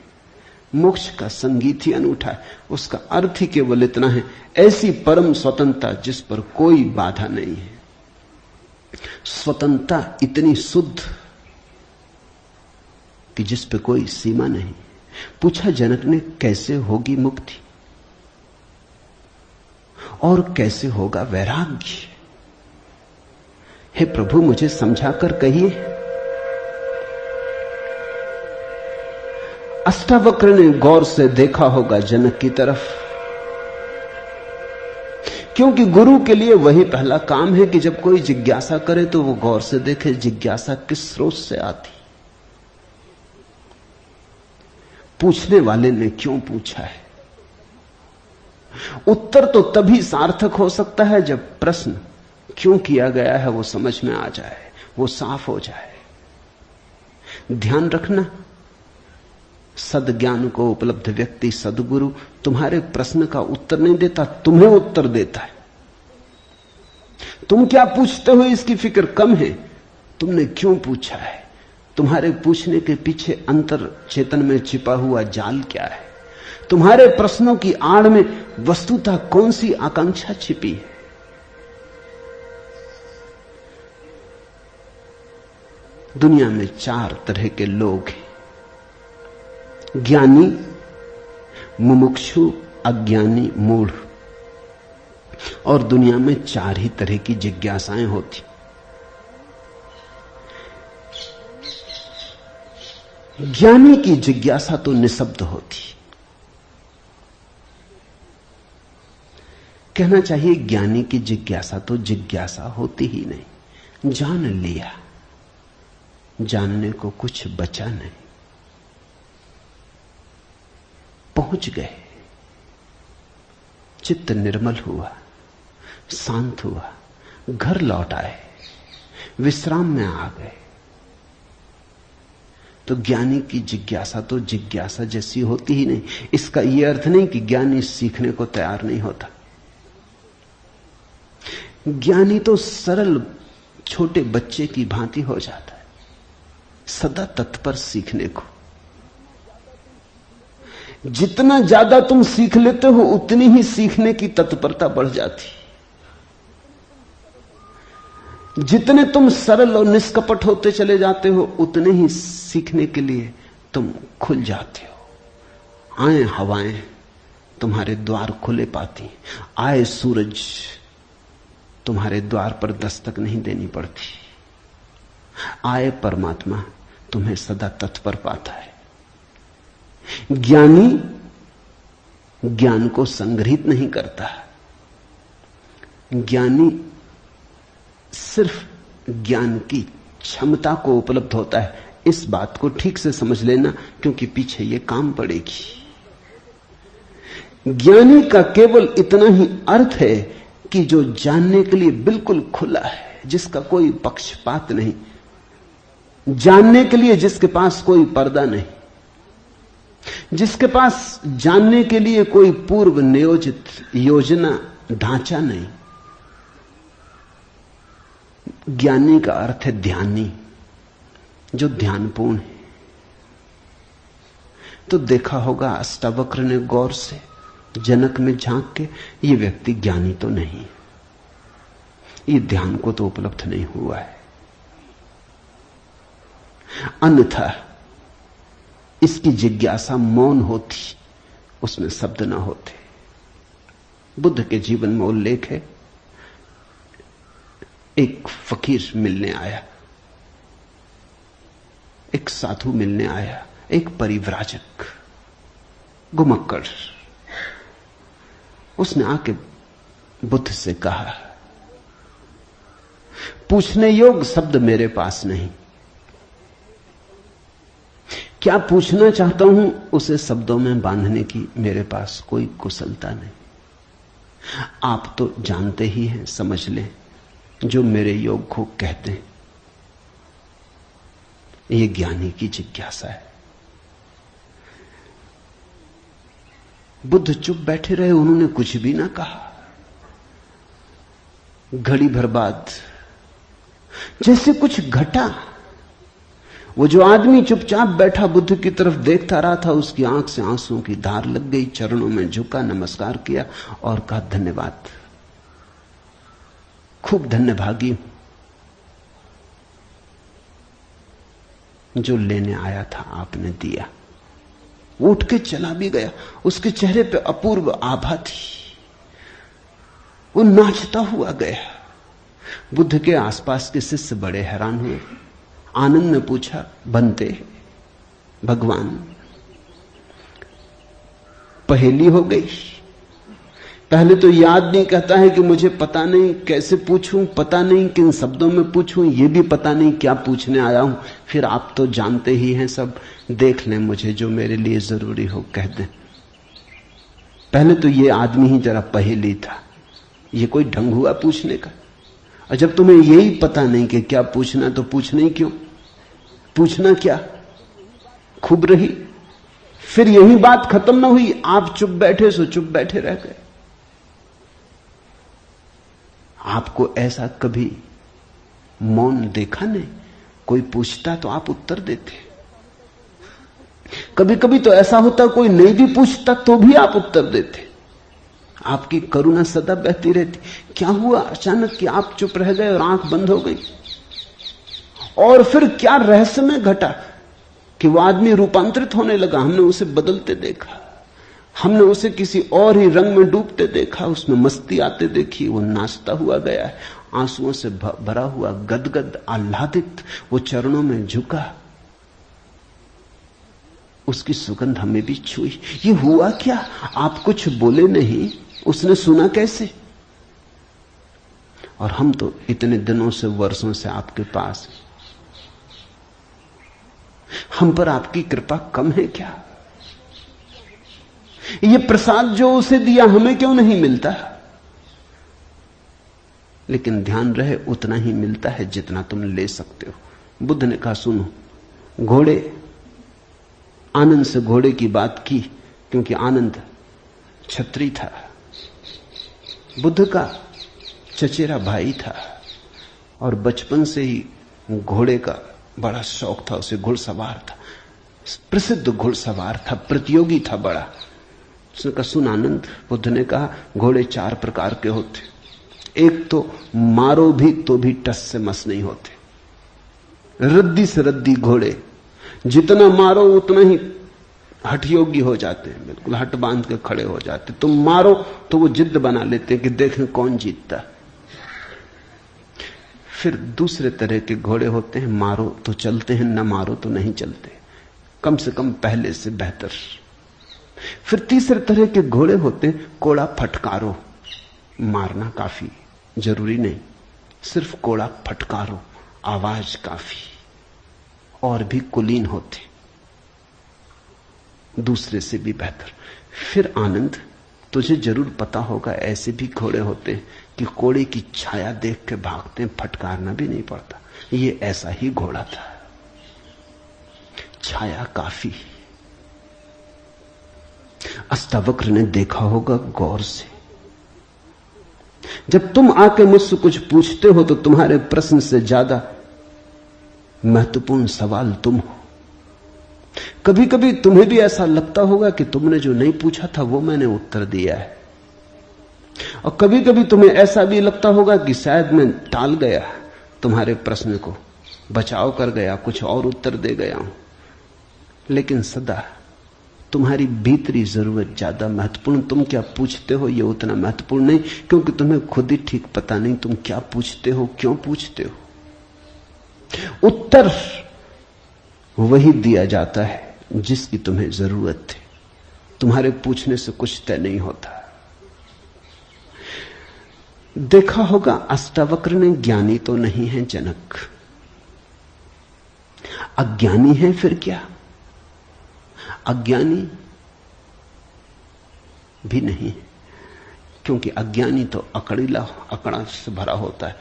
मोक्ष का संगीत ही अनूठा है। उसका अर्थ ही केवल इतना है, ऐसी परम स्वतंत्रता जिस पर कोई बाधा नहीं है। स्वतंत्रता इतनी शुद्ध कि जिस पे कोई सीमा नहीं। पूछा जनक ने कैसे होगी मुक्ति और कैसे होगा वैराग्य? हे प्रभु मुझे समझाकर कहिए। अष्टावक्र ने गौर से देखा होगा जनक की तरफ, क्योंकि गुरु के लिए वही पहला काम है कि जब कोई जिज्ञासा करे तो वो गौर से देखे जिज्ञासा किस स्रोत से आती, पूछने वाले ने क्यों पूछा है। उत्तर तो तभी सार्थक हो सकता है जब प्रश्न क्यों किया गया है वो समझ में आ जाए, वो साफ हो जाए। ध्यान रखना, सद्ज्ञान को उपलब्ध व्यक्ति सद्गुरु तुम्हारे प्रश्न का उत्तर नहीं देता, तुम्हें उत्तर देता है। तुम क्या पूछते हो इसकी फिक्र कम है, तुमने क्यों पूछा है, तुम्हारे पूछने के पीछे अंतर चेतन में छिपा हुआ जाल क्या है, तुम्हारे प्रश्नों की आड़ में वस्तुतः कौन सी आकांक्षा छिपी है। दुनिया में 4 तरह के लोग हैं, ज्ञानी, मुमुक्षु, अज्ञानी, मूढ़। और दुनिया में 4 ही तरह की जिज्ञासाएं होती। ज्ञानी की जिज्ञासा तो निशब्द होती। कहना चाहिए ज्ञानी की जिज्ञासा तो जिज्ञासा होती ही नहीं। जान लिया, जानने को कुछ बचा नहीं, पहुंच गए, चित्त निर्मल हुआ, शांत हुआ, घर लौट आए, विश्राम में आ गए। तो ज्ञानी की जिज्ञासा तो जिज्ञासा जैसी होती ही नहीं। इसका यह अर्थ नहीं कि ज्ञानी सीखने को तैयार नहीं होता। ज्ञानी तो सरल छोटे बच्चे की भांति हो जाता है, सदा तत्पर सीखने को। जितना ज्यादा तुम सीख लेते हो उतनी ही सीखने की तत्परता बढ़ जाती। जितने तुम सरल और निष्कपट होते चले जाते हो उतने ही सीखने के लिए तुम खुल जाते हो। आए हवाएं तुम्हारे द्वार खुले पाती, आए सूरज तुम्हारे द्वार पर दस्तक नहीं देनी पड़ती, आए परमात्मा तुम्हें सदा तत्पर पाता है। ज्ञानी ज्ञान को संग्रहित नहीं करता, ज्ञानी सिर्फ ज्ञान की क्षमता को उपलब्ध होता है। इस बात को ठीक से समझ लेना, क्योंकि पीछे यह काम पड़ेगी। ज्ञानी का केवल इतना ही अर्थ है कि जो जानने के लिए बिल्कुल खुला है, जिसका कोई पक्षपात नहीं, जानने के लिए जिसके पास कोई पर्दा नहीं, जिसके पास जानने के लिए कोई पूर्व नियोजित योजना ढांचा नहीं। ज्ञानी का अर्थ है ध्यानी, जो ध्यानपूर्ण है। तो देखा होगा अष्टावक्र ने गौर से जनक में झांक के, ये व्यक्ति ज्ञानी तो नहीं, ये ध्यान को तो उपलब्ध नहीं हुआ है, अन्यथा इसकी जिज्ञासा मौन होती, उसमें शब्द ना होते। बुद्ध के जीवन में उल्लेख है, एक फकीर मिलने आया, एक साधु मिलने आया, एक परिव्राजक घुमक्कड़। उसने आके बुद्ध से कहा, पूछने योग्य शब्द मेरे पास नहीं, क्या पूछना चाहता हूं उसे शब्दों में बांधने की मेरे पास कोई कुशलता नहीं। आप तो जानते ही हैं, समझ लें, जो मेरे योग को कहते हैं, ये ज्ञानी की जिज्ञासा है। बुद्ध चुप बैठे रहे, उन्होंने कुछ भी ना कहा। घड़ी भर बाद जैसे कुछ घटा, वो जो आदमी चुपचाप बैठा बुद्ध की तरफ देखता रहा था, उसकी आंख से आंसुओं की धार लग गई, चरणों में झुका, नमस्कार किया और कहा, धन्यवाद, खूब धन्यभागी हूं, जो लेने आया था आपने दिया। वो उठ के चला भी गया, उसके चेहरे पे अपूर्व आभा थी, वो नाचता हुआ गया। बुद्ध के आसपास के शिष्य बड़े हैरान हुए। आनंद ने पूछा, बनते भगवान, पहेली हो गई। पहले तो याद नहीं, कहता है कि मुझे पता नहीं कैसे पूछूं, पता नहीं किन शब्दों में पूछूं, ये भी पता नहीं क्या पूछने आया हूं। फिर आप तो जानते ही हैं सब, देख लें, मुझे जो मेरे लिए जरूरी हो कह दें। पहले तो ये आदमी ही जरा पहेली था, ये कोई ढंग हुआ पूछने का। और जब तुम्हें यही पता नहीं कि क्या पूछना, तो पूछना ही क्यों? पूछना क्या? खूब रही। फिर यही बात खत्म ना हुई, आप चुप बैठे सो चुप बैठे रह गए। आपको ऐसा कभी मौन देखा नहीं? कोई पूछता तो आप उत्तर देते। कभी कभी तो ऐसा होता कोई नहीं भी पूछता तो भी आप उत्तर देते। आपकी करुणा सदा बहती रहती। क्या हुआ अचानक कि आप चुप रह गए और आंख बंद हो गई? और फिर क्या रहस्यमय घटा कि वो आदमी रूपांतरित होने लगा। हमने उसे बदलते देखा, हमने उसे किसी और ही रंग में डूबते देखा, उसमें मस्ती आते देखी। वो नाचता हुआ गया है, आंसुओं से भरा हुआ, गदगद आह्लादित, वो चरणों में झुका। उसकी सुगंध हमें भी छुई। ये हुआ क्या? आप कुछ बोले नहीं, उसने सुना कैसे? और हम तो इतने दिनों से, वर्षों से आपके पास, हम पर आपकी कृपा कम है क्या? ये प्रसाद जो उसे दिया हमें क्यों नहीं मिलता? लेकिन ध्यान रहे, उतना ही मिलता है जितना तुम ले सकते हो। बुद्ध ने कहा, सुनो, घोड़े, आनंद से घोड़े की बात की क्योंकि आनंद छत्री था, बुद्ध का चचेरा भाई था और बचपन से ही घोड़े का बड़ा शौक था। उसे घुड़सवार था, प्रसिद्ध घुड़सवार था, प्रतियोगी था बड़ा। उसने कहा, सुन आनंद, बुद्ध ने कहा, घोड़े 4 प्रकार के होते। एक तो मारो भी तो भी टस से मस नहीं होते, रद्दी से रद्दी घोड़े, जितना मारो उतना ही हठ योगी हो जाते हैं, बिल्कुल हट बांध के खड़े हो जाते। तुम मारो तो वो जिद बना लेते हैं कि देखें कौन जीतता। फिर दूसरे तरह के घोड़े होते हैं, मारो तो चलते हैं, न मारो तो नहीं चलते, कम से कम पहले से बेहतर। फिर तीसरे तरह के घोड़े होते हैं, कोड़ा फटकारो, मारना काफी जरूरी नहीं, सिर्फ कोड़ा फटकारो, आवाज काफी, और भी कुलीन होते, दूसरे से भी बेहतर। फिर आनंद, तुझे जरूर पता होगा, ऐसे भी घोड़े होते हैं कि कोड़े की छाया देख के भागते हैं, फटकारना भी नहीं पड़ता। ये ऐसा ही घोड़ा था, छाया काफी। अष्टावक्र ने देखा होगा गौर से। जब तुम आके मुझसे कुछ पूछते हो तो तुम्हारे प्रश्न से ज्यादा महत्वपूर्ण सवाल तुम हो। कभी कभी तुम्हें भी ऐसा लगता होगा कि तुमने जो नहीं पूछा था वो मैंने उत्तर दिया है, और कभी कभी तुम्हें ऐसा भी लगता होगा कि शायद मैं टाल गया तुम्हारे प्रश्न को, बचाव कर गया, कुछ और उत्तर दे गया हूं। लेकिन सदा तुम्हारी भीतरी जरूरत ज्यादा महत्वपूर्ण। तुम क्या पूछते हो ये उतना महत्वपूर्ण नहीं, क्योंकि तुम्हें खुद ही ठीक पता नहीं तुम क्या पूछते हो, क्यों पूछते हो। उत्तर वही दिया जाता है जिसकी तुम्हें जरूरत है। तुम्हारे पूछने से कुछ तय नहीं होता। देखा होगा अष्टावक्र ने ज्ञानी तो नहीं है जनक, अज्ञानी है फिर क्या? अज्ञानी भी नहीं, क्योंकि अज्ञानी तो अकड़ा से भरा होता है।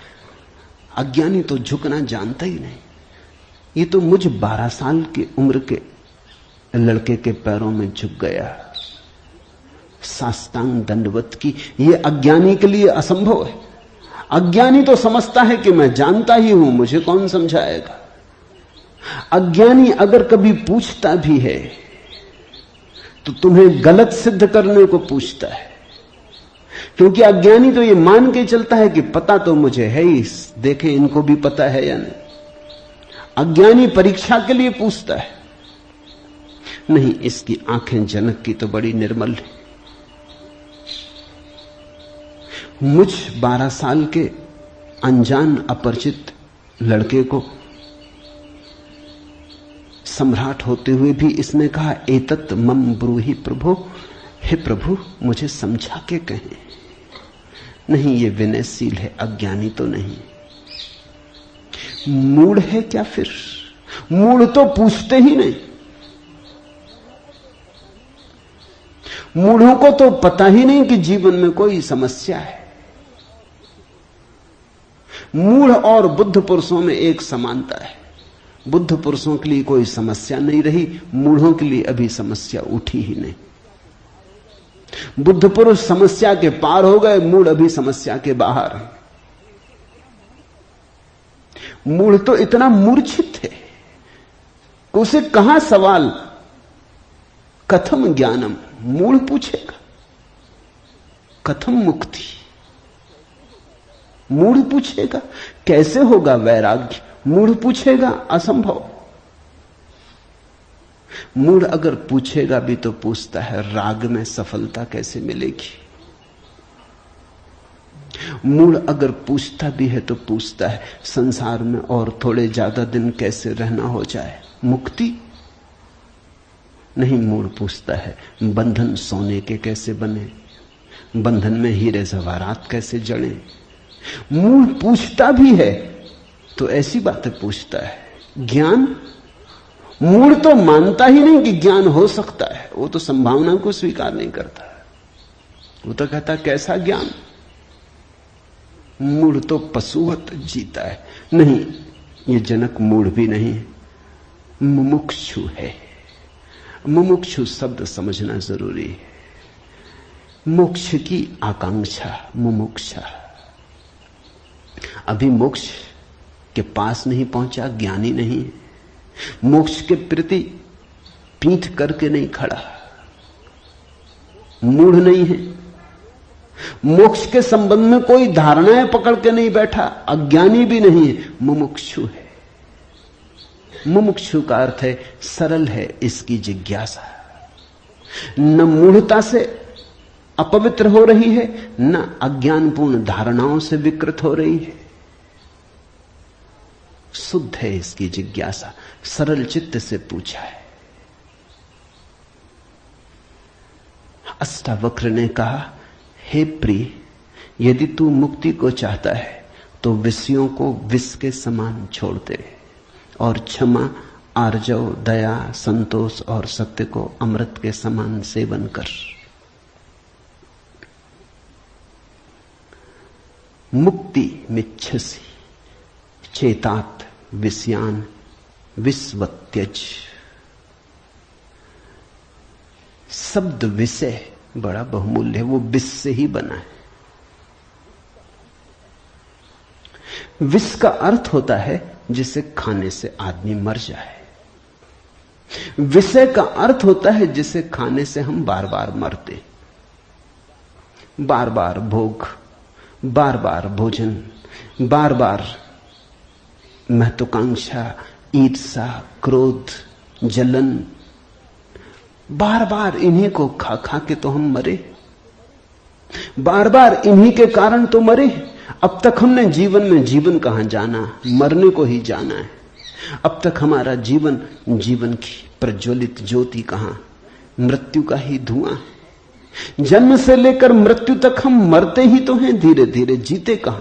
अज्ञानी तो झुकना जानता ही नहीं। ये तो मुझ 12 साल की उम्र के लड़के के पैरों में झुक गया, साष्टांग दंडवत की। ये अज्ञानी के लिए असंभव है। अज्ञानी तो समझता है कि मैं जानता ही हूं, मुझे कौन समझाएगा। अज्ञानी अगर कभी पूछता भी है तो तुम्हें गलत सिद्ध करने को पूछता है, क्योंकि अज्ञानी तो ये मान के चलता है कि पता तो मुझे है ही, देखें इनको भी पता है या नहीं। अज्ञानी परीक्षा के लिए पूछता है। नहीं, इसकी आंखें जनक की तो बड़ी निर्मल है। मुझ 12 साल के अनजान अपरिचित लड़के को सम्राट होते हुए भी इसने कहा, एतत् मम ब्रूहि प्रभो, हे प्रभु मुझे समझा के कहें। नहीं, ये विनयशील है, अज्ञानी तो नहीं। मूढ़ है क्या फिर? मूढ़ तो पूछते ही नहीं। मूढ़ों को तो पता ही नहीं कि जीवन में कोई समस्या है। मूढ़ और बुद्ध पुरुषों में एक समानता है। बुद्ध पुरुषों के लिए कोई समस्या नहीं रही, मूढ़ों के लिए अभी समस्या उठी ही नहीं। बुद्ध पुरुष समस्या के पार हो गए, मूढ़ अभी समस्या के बाहर है। मूढ़ तो इतना मूर्छित है कि उसे कहां सवाल कथम ज्ञानम, मूढ़ पूछेगा कथम मुक्ति। मूढ़ पूछेगा कैसे होगा वैराग्य, मूढ़ पूछेगा असंभव। मूढ़ अगर पूछेगा भी तो पूछता है राग में सफलता कैसे मिलेगी। मूढ़ अगर पूछता भी है तो पूछता है संसार में और थोड़े ज्यादा दिन कैसे रहना हो जाए, मुक्ति नहीं। मूढ़ पूछता है बंधन सोने के कैसे बने, बंधन में हीरे जवाहरात कैसे जड़े। मूढ़ पूछता भी है तो ऐसी बातें पूछता है। ज्ञान, मूढ़ तो मानता ही नहीं कि ज्ञान हो सकता है, वो तो संभावना को स्वीकार नहीं करता। वो तो कहता कैसा ज्ञान। मूढ़ तो पशुवत जीता है। नहीं, ये जनक मूढ़ भी नहीं, मुमुक्षु है। मुमुक्षु शब्द समझना जरूरी है। मोक्ष की आकांक्षा, मुमुक्षा। अभी मोक्ष के पास नहीं पहुंचा, ज्ञानी नहीं। मोक्ष के प्रति पीठ करके नहीं खड़ा, मूढ़ नहीं है। मोक्ष के संबंध में कोई धारणाएं पकड़ के नहीं बैठा, अज्ञानी भी नहीं है, मुमुक्षु है। मुमुक्षु का अर्थ है सरल है इसकी जिज्ञासा। न मूढ़ता से अपवित्र हो रही है, न अज्ञानपूर्ण धारणाओं से विकृत हो रही है। शुद्ध है इसकी जिज्ञासा, सरल चित्त से पूछा है। अष्टावक्र ने कहा, हे प्रिय, यदि तू मुक्ति को चाहता है तो विषयों को विष के समान छोड़ दे और क्षमा, आर्जव, दया, संतोष और सत्य को अमृत के समान सेवन कर। मुक्ति मिच्छसि चेतात विषयान विस्वत्यज। शब्द विषय बड़ा बहुमूल्य है, वो विष से ही बना है। विष का अर्थ होता है जिसे खाने से आदमी मर जाए। विषय का अर्थ होता है जिसे खाने से हम बार बार मरते, बार बार भोग, बार बार भोजन, बार बार महत्वाकांक्षा, ईर्ष्या, क्रोध, जलन, बार बार इन्हीं को खा खा के तो हम मरे, बार बार इन्हीं के कारण तो मरे। अब तक हमने जीवन में जीवन कहां जाना, मरने को ही जाना है। अब तक हमारा जीवन, जीवन की प्रज्वलित ज्योति कहां, मृत्यु का ही धुआं है। जन्म से लेकर मृत्यु तक हम मरते ही तो हैं, धीरे धीरे, जीते कहां,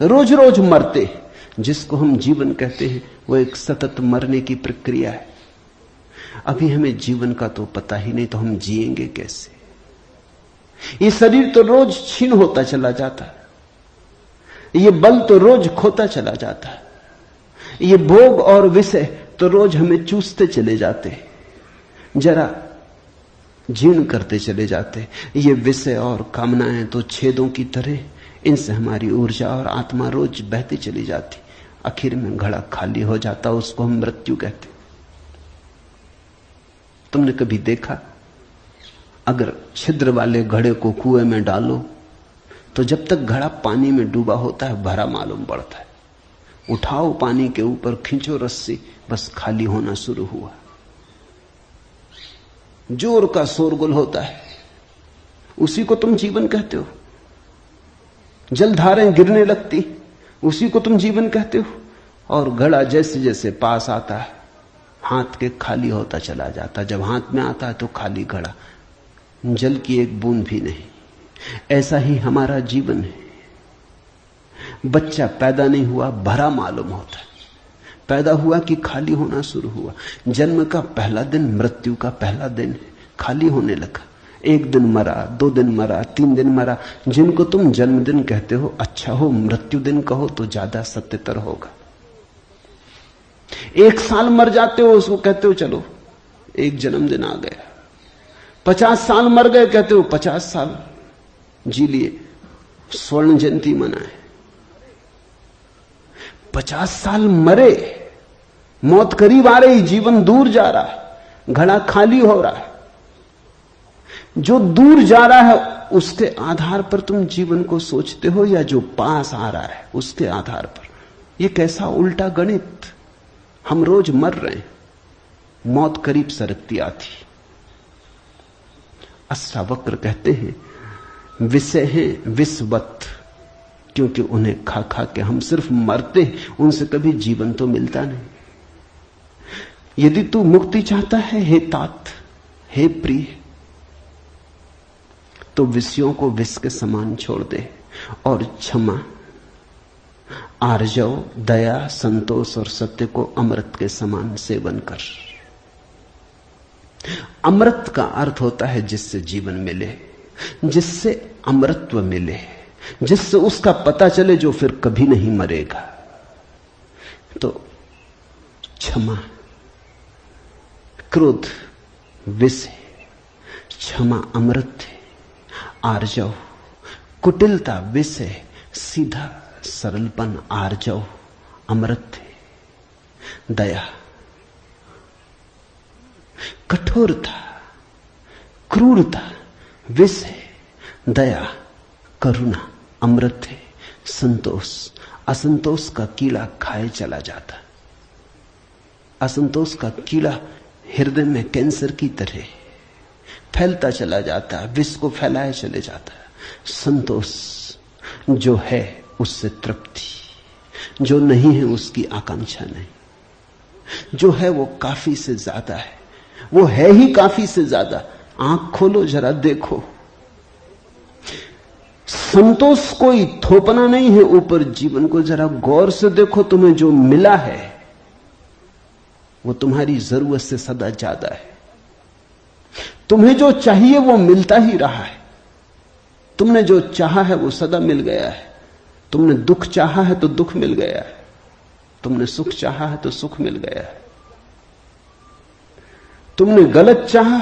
रोज रोज मरते। जिसको हम जीवन कहते हैं वो एक सतत मरने की प्रक्रिया है। अभी हमें जीवन का तो पता ही नहीं, तो हम जिएंगे कैसे? ये शरीर तो रोज क्षीण होता चला जाता है, ये बल तो रोज खोता चला जाता है, ये भोग और विषय तो रोज हमें चूसते चले जाते, जरा जीर्ण करते चले जाते। ये विषय और कामनाएं तो छेदों की तरह, इनसे हमारी ऊर्जा और आत्मा रोज बहती चली जाती, आखिर में घड़ा खाली हो जाता, उसको हम मृत्यु कहते। तुमने कभी देखा, अगर छिद्र वाले घड़े को कुएं में डालो तो जब तक घड़ा पानी में डूबा होता है भरा मालूम पड़ता है। उठाओ पानी के ऊपर, खींचो रस्सी, बस खाली होना शुरू हुआ। जोर का शोरगुल होता है, उसी को तुम जीवन कहते हो। जलधारें गिरने लगती, उसी को तुम जीवन कहते हो। और घड़ा जैसे जैसे पास आता है, हाथ के खाली होता चला जाता। जब हाथ में आता है तो खाली घड़ा, जल की एक बूंद भी नहीं। ऐसा ही हमारा जीवन है। बच्चा पैदा नहीं हुआ, भरा मालूम होता है। पैदा हुआ कि खाली होना शुरू हुआ। जन्म का पहला दिन मृत्यु का पहला दिन है, खाली होने लगा। एक दिन मरा, 2 दिन मरा, 3 दिन मरा। जिनको तुम जन्मदिन कहते हो अच्छा हो, मृत्यु दिन कहो तो ज्यादा सत्यतर होगा। 1 साल मर जाते हो, उसको कहते हो चलो एक जन्मदिन आ गया। 50 साल मर गए, कहते हो 50 साल जी लिए, स्वर्ण जयंती मनाए। 50 साल मरे, मौत करीब आ रही, जीवन दूर जा रहा है, घड़ा खाली हो रहा है। जो दूर जा रहा है उसके आधार पर तुम जीवन को सोचते हो, या जो पास आ रहा है उसके आधार पर? यह कैसा उल्टा गणित। हम रोज मर रहे हैं, मौत करीब सरकती आती। अष्टावक्र कहते हैं विषय हैं विषवत, क्योंकि उन्हें खा खा के हम सिर्फ मरते हैं, उनसे कभी जीवन तो मिलता नहीं। यदि तू मुक्ति चाहता है हे तात, हे प्रिय, तो विषयों को विष के समान छोड़ दे और क्षमा, आर्जव, दया, संतोष और सत्य को अमृत के समान सेवन कर। अमृत का अर्थ होता है जिससे जीवन मिले, जिससे अमृतत्व मिले, जिससे उसका पता चले जो फिर कभी नहीं मरेगा। तो क्षमा, क्रोध विष है, क्षमा अमृत है। आर्जव, कुटिलता विष है, सीधा सरलपन आर्जव अमृत है। दया, कठोरता, क्रूरता विष है, दया, करुणा अमृत है। संतोष, असंतोष का कीड़ा खाए चला जाता। असंतोष का कीड़ा हृदय में कैंसर की तरह फैलता चला जाता है, विष को फैलाए चले जाता है। संतोष जो है उससे तृप्ति, जो नहीं है उसकी आकांक्षा नहीं। जो है वो काफी से ज्यादा है, वो है ही काफी से ज्यादा। आंख खोलो जरा देखो, संतोष कोई थोपना नहीं है ऊपर जीवन को। जरा गौर से देखो, तुम्हें जो मिला है वो तुम्हारी जरूरत से सदा ज्यादा है। तुम्हें जो चाहिए वो मिलता ही रहा है। तुमने जो चाहा है वो सदा मिल गया है। तुमने दुख चाहा है तो दुख मिल गया है, तुमने सुख चाहा है तो सुख मिल गया है। तुमने गलत चाहा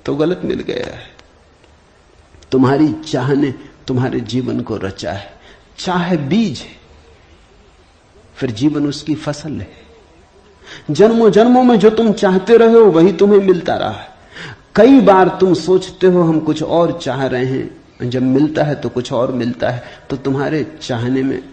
तो गलत मिल गया है। तुम्हारी चाह ने तुम्हारे जीवन को रचा है। चाह बीज है, फिर जीवन उसकी फसल है। जन्मों जन्मों में जो तुम चाहते रहे हो वही तुम्हें मिलता रहा है। कई बार तुम सोचते हो हम कुछ और चाह रहे हैं, जब मिलता है तो कुछ और मिलता है। तो तुम्हारे चाहने में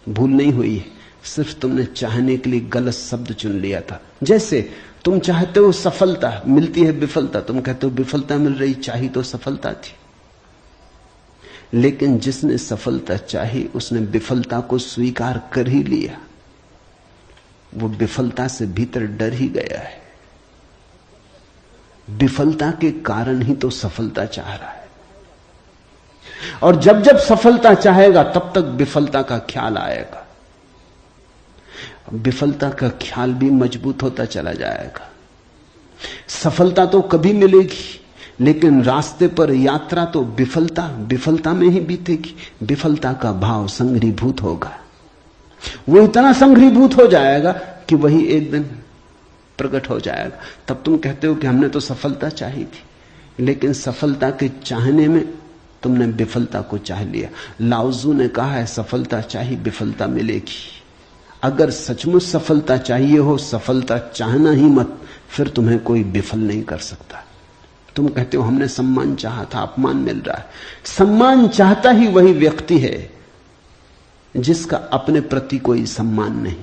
भूल नहीं हुई है, सिर्फ तुमने चाहने के लिए गलत शब्द चुन लिया था। जैसे तुम चाहते हो सफलता, मिलती है विफलता, तुम कहते हो विफलता मिल रही, चाही तो सफलता थी। लेकिन जिसने सफलता चाही उसने विफलता को स्वीकार कर ही लिया, वो विफलता से भीतर डर ही गया है। विफलता के कारण ही तो सफलता चाह रहा है, और जब जब सफलता चाहेगा तब तक विफलता का ख्याल आएगा। विफलता का ख्याल भी मजबूत होता चला जाएगा। सफलता तो कभी मिलेगी, लेकिन रास्ते पर यात्रा तो विफलता में ही बीतेगी। विफलता का भाव संघरीभूत होगा, वो इतना संघरीभूत हो जाएगा कि वही एक दिन प्रकट हो जाएगा। तब तुम कहते हो कि हमने तो सफलता चाही थी, लेकिन सफलता के चाहने में तुमने विफलता को चाह लिया। लाओजू ने कहा है सफलता चाही विफलता मिलेगी। अगर सचमुच सफलता चाहिए हो, सफलता चाहना ही मत, फिर तुम्हें कोई विफल नहीं कर सकता। तुम कहते हो हमने सम्मान चाहा था, अपमान मिल रहा है। सम्मान चाहता ही वही व्यक्ति है जिसका अपने प्रति कोई सम्मान नहीं,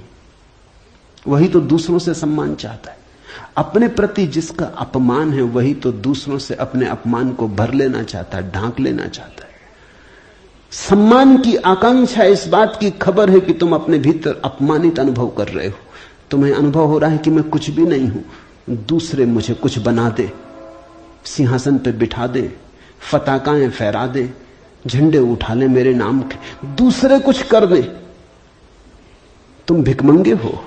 वही तो दूसरों से सम्मान चाहता है। अपने प्रति जिसका अपमान है वही तो दूसरों से अपने अपमान को भर लेना चाहता है, ढांक लेना चाहता है। सम्मान की आकांक्षा इस बात की खबर है कि तुम अपने भीतर अपमानित अनुभव कर रहे हो। तुम्हें अनुभव हो रहा है कि मैं कुछ भी नहीं हूं, दूसरे मुझे कुछ बना दे, सिंहासन पे बिठा दे, फताकाएं फहरा दे, झंडे उठा ले मेरे नाम के, दूसरे कुछ कर दे। तुम भिखमंगे हो।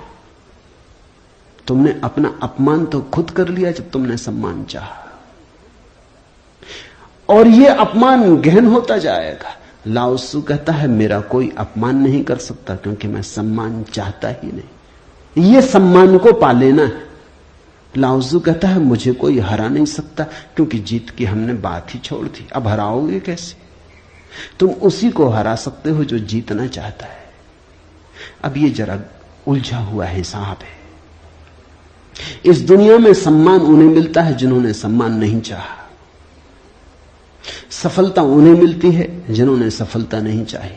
तुमने अपना अपमान तो खुद कर लिया जब तुमने सम्मान चाहा, और यह अपमान गहन होता जाएगा। लाओसू कहता है मेरा कोई अपमान नहीं कर सकता क्योंकि मैं सम्मान चाहता ही नहीं। यह सम्मान को पा लेना है। लाओजू कहता है मुझे कोई हरा नहीं सकता क्योंकि जीत की हमने बात ही छोड़ दी, अब हराओगे कैसे? तुम उसी को हरा सकते हो जो जीतना चाहता है। अब ये जरा उलझा हुआ हिसाब है। इस दुनिया में सम्मान उन्हें मिलता है जिन्होंने सम्मान नहीं चाहा, सफलता उन्हें मिलती है जिन्होंने सफलता नहीं चाही।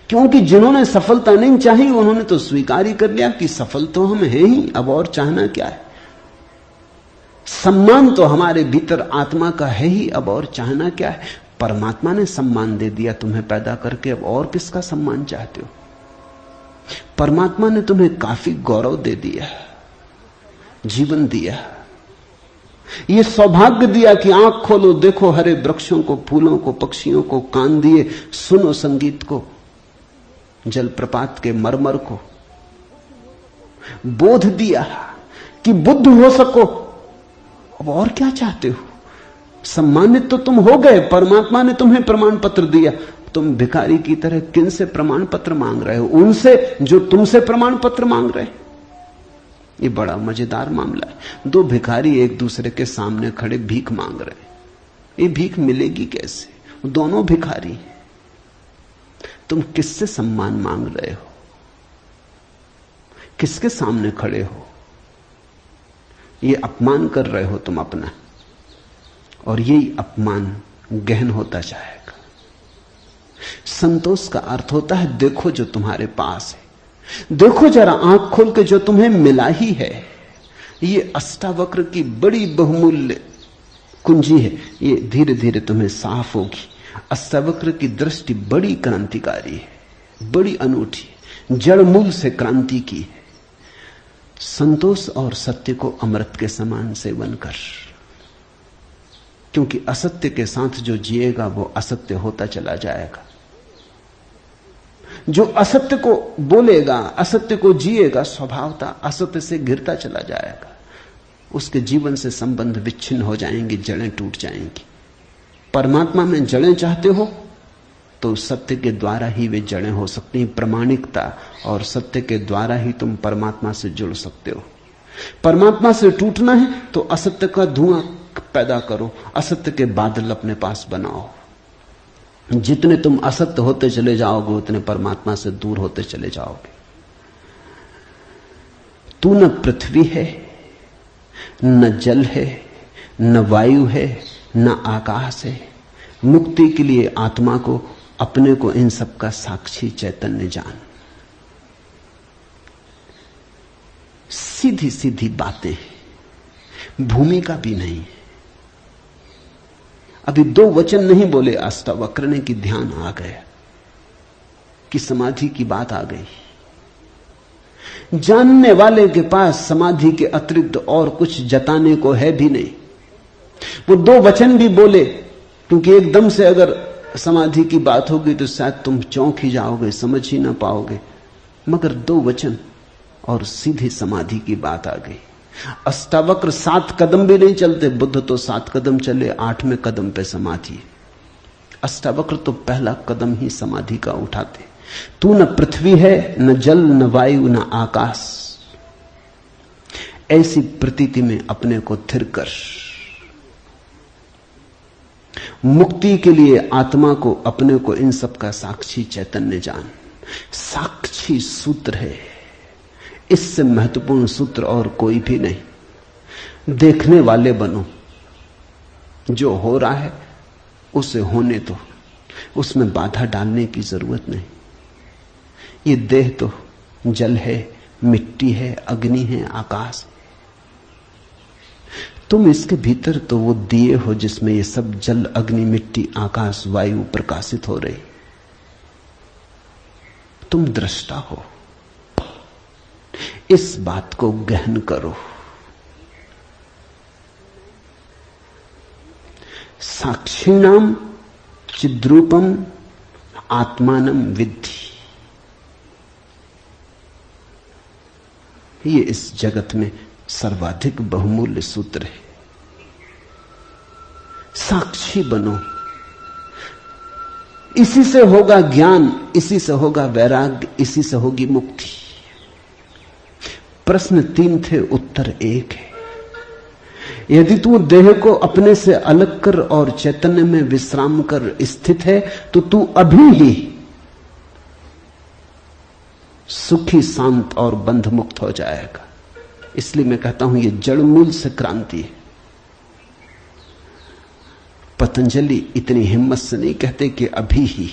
क्योंकि जिन्होंने सफलता नहीं चाही उन्होंने तो स्वीकार ही कर लिया कि सफल तो हम हैं ही, अब और चाहना क्या है। सम्मान तो हमारे भीतर आत्मा का है ही, अब और चाहना क्या है। परमात्मा ने सम्मान दे दिया तुम्हें पैदा करके, अब और किसका सम्मान चाहते हो। परमात्मा ने तुम्हें काफी गौरव दे दिया, जीवन दिया, यह सौभाग्य दिया कि आंख खोलो देखो हरे वृक्षों को, फूलों को, पक्षियों को, कान दिए सुनो संगीत को, जलप्रपात के मरमर को, बोध दिया कि बुद्ध हो सको। अब और क्या चाहते हो। सम्मानित तो तुम हो गए, परमात्मा ने तुम्हें प्रमाण पत्र दिया। तुम भिखारी की तरह किन से प्रमाण पत्र मांग रहे हो? उनसे जो तुमसे प्रमाण पत्र मांग रहे। ये बड़ा मजेदार मामला है। दो भिखारी एक दूसरे के सामने खड़े भीख मांग रहे। ये भीख मिलेगी कैसे? दोनों भिखारी हैं। तुम किससे सम्मान मांग रहे हो? किसके सामने खड़े हो? ये अपमान कर रहे हो तुम अपना, और यही अपमान गहन होता जाएगा। संतोष का अर्थ होता है देखो जो तुम्हारे पास है, देखो जरा आंख खोल के जो तुम्हें मिला ही है। ये अष्टावक्र की बड़ी बहुमूल्य कुंजी है, ये धीरे धीरे तुम्हें साफ होगी। अष्टावक्र की दृष्टि बड़ी क्रांतिकारी है, बड़ी अनूठी, जड़ मूल से क्रांति की है। संतोष और सत्य को अमृत के समान सेवन कर, क्योंकि असत्य के साथ जो जिएगा वो असत्य होता चला जाएगा। जो असत्य को बोलेगा, असत्य को जिएगा, स्वभावतः असत्य से घिरता चला जाएगा। उसके जीवन से संबंध विच्छिन्न हो जाएंगे, जड़ें टूट जाएंगी। परमात्मा में जड़ें चाहते हो तो सत्य के द्वारा ही वे जड़ें हो सकती हैं। प्रामाणिकता और सत्य के द्वारा ही तुम परमात्मा से जुड़ सकते हो। परमात्मा से टूटना है तो असत्य का धुआं पैदा करो, असत्य के बादल अपने पास बनाओ। जितने तुम असत्य होते चले जाओगे उतने परमात्मा से दूर होते चले जाओगे। तू न पृथ्वी है, न जल है, न वायु है, न आकाश है। मुक्ति के लिए आत्मा को, अपने को, इन सब का साक्षी चैतन्य जान। सीधी सीधी बातें, भूमिका भी नहीं। अभी 2 वचन नहीं बोले अष्टावक्र ने कि ध्यान आ गया, कि समाधि की बात आ गई। जानने वाले के पास समाधि के अतिरिक्त और कुछ जताने को है भी नहीं। वो 2 वचन भी बोले, क्योंकि एकदम से अगर समाधि की बात होगी तो शायद तुम चौंक ही जाओगे, समझ ही ना पाओगे। मगर 2 वचन और सीधी समाधि की बात आ गई। अष्टावक्र 7 कदम भी नहीं चलते, बुद्ध तो 7 कदम चले, 8वें कदम पे समाधि। अष्टावक्र तो पहला कदम ही समाधि का उठाते। तू न पृथ्वी है, न जल, न वायु, न आकाश। ऐसी प्रतीति में अपने को थिर कर। मुक्ति के लिए आत्मा को, अपने को, इन सब का साक्षी चैतन्य जान। साक्षी सूत्र है, इससे महत्वपूर्ण सूत्र और कोई भी नहीं। देखने वाले बनो, जो हो रहा है उसे होने दो, उसमें बाधा डालने की जरूरत नहीं। ये देह तो जल है, मिट्टी है, अग्नि है, आकाश। तुम इसके भीतर तो वो दिए हो जिसमें ये सब जल, अग्नि, मिट्टी, आकाश, वायु प्रकाशित हो रही। तुम दृष्टा हो। इस बात को गहन करो। साक्षिणाम चिद्रूपम आत्मानम विद्धि। ये इस जगत में सर्वाधिक बहुमूल्य सूत्र है। साक्षी बनो। इसी से होगा ज्ञान, इसी से होगा वैराग्य, इसी से होगी मुक्ति। प्रश्न 3 थे, उत्तर 1 है। यदि तू देह को अपने से अलग कर और चैतन्य में विश्राम कर स्थित है, तो तू अभी ही सुखी, शांत और बंध मुक्त हो जाएगा। इसलिए मैं कहता हूं यह जड़ मूल से क्रांति है। पतंजलि इतनी हिम्मत से नहीं कहते कि अभी ही।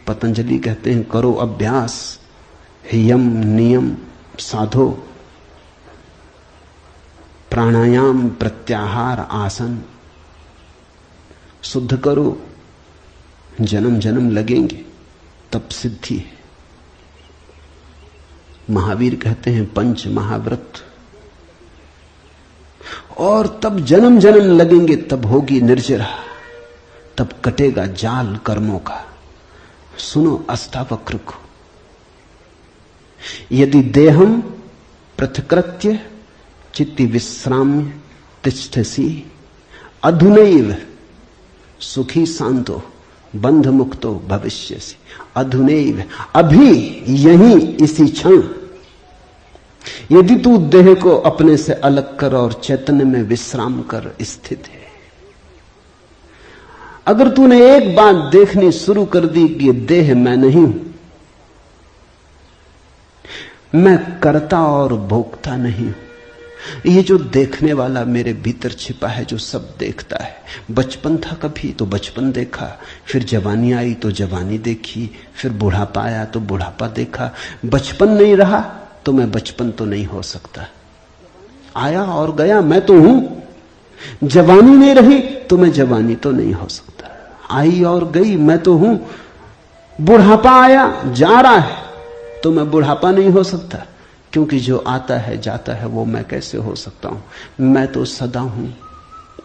पतंजलि कहते हैं करो अभ्यास, यम नियम साधो, प्राणायाम, प्रत्याहार, आसन शुद्ध करो। जन्म जन्म लगेंगे तब सिद्धि है। महावीर कहते हैं पंच महाव्रत, और तब जन्म जन्म लगेंगे, तब होगी निर्जरा, तब कटेगा जाल कर्मों का। सुनो अष्टावक्र को। यदि देहम पृथकृत्य चित्ति विश्राम्य तिष्ठसि अधुनैव सुखी शांतो बंध मुक्तो भविष्यसि। अधुनैव, अभी, यहीं, इसी क्षण। यदि तू देह को अपने से अलग कर और चैतन्य में विश्राम कर स्थित है, अगर तूने एक बात देखनी शुरू कर दी कि ये देह मैं नहीं हूं, मैं करता और भोगता नहीं हूं, ये जो देखने वाला मेरे भीतर छिपा है, जो सब देखता है। बचपन था कभी तो बचपन देखा, फिर जवानी आई तो जवानी देखी, फिर बुढ़ापा आया तो बुढ़ापा देखा। बचपन नहीं रहा तो मैं बचपन तो नहीं हो सकता। आया और गया, मैं तो हूं। जवानी नहीं रही तो मैं जवानी तो नहीं हो सकता। आई और गई, मैं तो हूं। बुढ़ापा आया, जा रहा है, तो मैं बुढ़ापा नहीं हो सकता, क्योंकि जो आता है जाता है वो मैं कैसे हो सकता हूं। मैं तो सदा हूं।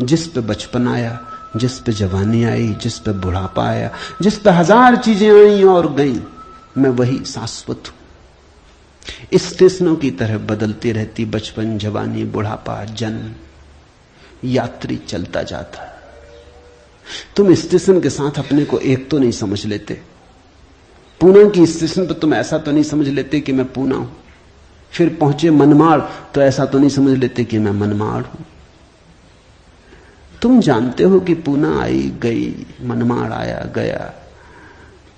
जिस पे बचपन आया, जिस पे जवानी आई, जिस पे बुढ़ापा आया, जिस पे 1000 चीजें आई और गई, मैं वही शाश्वत हूं। स्टेशनों की तरह बदलती रहती बचपन, जवानी, बुढ़ापा, जन्म, यात्री चलता जाता। तुम स्टेशन के साथ अपने को एक तो नहीं समझ लेते। पूना की स्टेशन पर तुम ऐसा तो नहीं समझ लेते कि मैं पूना हूं। फिर पहुंचे मनमाड़ तो ऐसा तो नहीं समझ लेते कि मैं मनमाड़ हूं। तुम जानते हो कि पूना आई गई, मनमाड़ आया गया।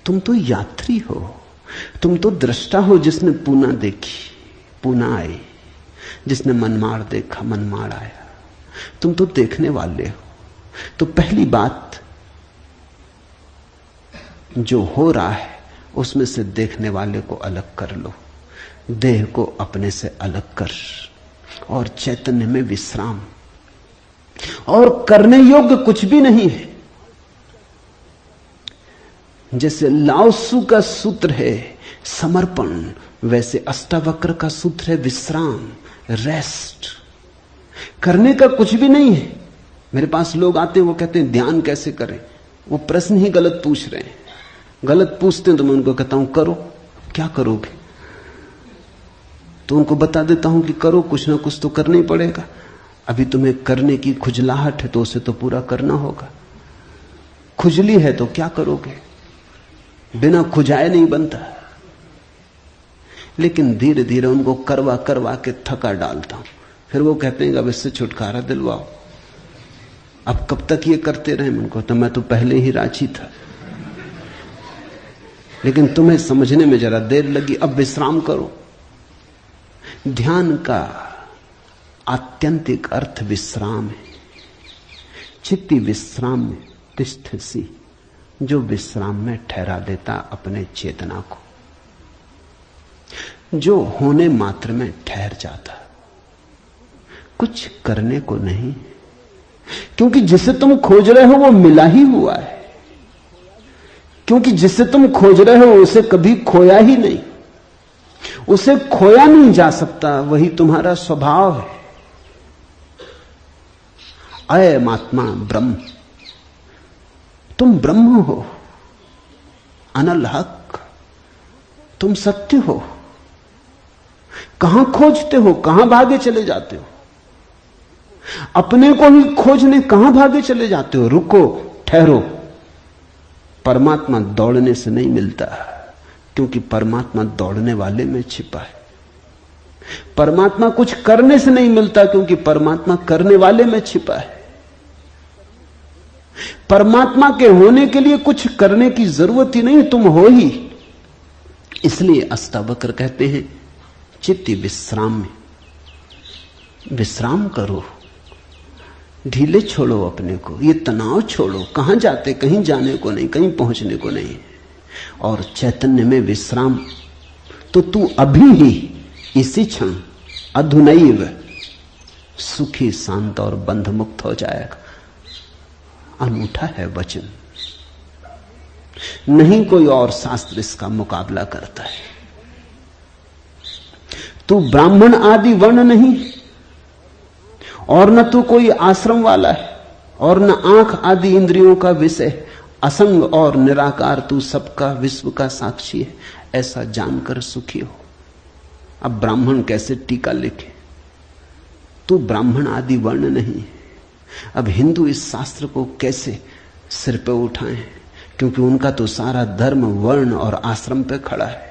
तुम तो यात्री हो, तुम तो दृष्टा हो जिसने पूना देखी, पूना आई। जिसने मनमाड़ देखा मनमाड़ आया। तुम तो देखने वाले हो। तो पहली बात, जो हो रहा है उसमें से देखने वाले को अलग कर लो, देह को अपने से अलग कर, और चैतन्य में विश्राम। और करने योग्य कुछ भी नहीं है। जैसे लाओत्सु का सूत्र है समर्पण, वैसे अष्टावक्र का सूत्र है विश्राम, रेस्ट। करने का कुछ भी नहीं है। मेरे पास लोग आते हैं, वो कहते हैं ध्यान कैसे करें। वो प्रश्न ही गलत पूछ रहे हैं। गलत पूछते हैं तो मैं उनको कहता हूं करो। क्या करोगे? तो उनको बता देता हूं कि करो, कुछ ना कुछ तो करना ही पड़ेगा। अभी तुम्हें करने की खुजलाहट है तो उसे तो पूरा करना होगा। खुजली है तो क्या करोगे? बिना खुजाए नहीं बनता। लेकिन धीरे धीरे उनको करवा करवा के थका डालता हूं। फिर वो कहते हैं अब इससे छुटकारा दिलवाओ। अब कब तक ये करते रहे? उनको तो मैं तो पहले ही राजी था, लेकिन तुम्हें समझने में जरा देर लगी। अब विश्राम करो। ध्यान का आत्यंतिक अर्थ विश्राम है। चित्ती विश्राम में तिष्ठसि, जो विश्राम में ठहरा देता अपने चेतना को, जो होने मात्र में ठहर जाता, कुछ करने को नहीं। क्योंकि जिसे तुम खोज रहे हो वो मिला ही हुआ है। क्योंकि जिसे तुम खोज रहे हो उसे कभी खोया ही नहीं, उसे खोया नहीं जा सकता। वही तुम्हारा स्वभाव है। अयम आत्मा ब्रह्म, तुम ब्रह्म हो, अनल हक, तुम सत्य हो। कहां खोजते हो? कहां भागे चले जाते हो? अपने को ही खोजने कहां भागे चले जाते हो? रुको, ठहरो। परमात्मा दौड़ने से नहीं मिलता, क्योंकि परमात्मा दौड़ने वाले में छिपा है। परमात्मा कुछ करने से नहीं मिलता, क्योंकि परमात्मा करने वाले में छिपा है। परमात्मा के होने के लिए कुछ करने की जरूरत ही नहीं, तुम हो ही। इसलिए अष्टावक्र कहते हैं चित्ती विश्राम में विश्राम करो, ढीले छोड़ो अपने को, ये तनाव छोड़ो। कहां जाते? कहीं जाने को नहीं, कहीं पहुंचने को नहीं। और चैतन्य में विश्राम, तो तू अभी ही इसी क्षण अधुनैव सुखी शांत और बंध मुक्त हो जाएगा। अनूठा है वचन, नहीं कोई और शास्त्र इसका मुकाबला करता है। तू ब्राह्मण आदि वर्ण नहीं, और न तू कोई आश्रम वाला है, और न आंख आदि इंद्रियों का विषय। असंग और निराकार तू सबका विश्व का साक्षी है, ऐसा जानकर सुखी हो। अब ब्राह्मण कैसे टीका लिखे? तू ब्राह्मण आदि वर्ण नहीं। अब हिंदू इस शास्त्र को कैसे सिर पे उठाएं? क्योंकि उनका तो सारा धर्म वर्ण और आश्रम पे खड़ा है।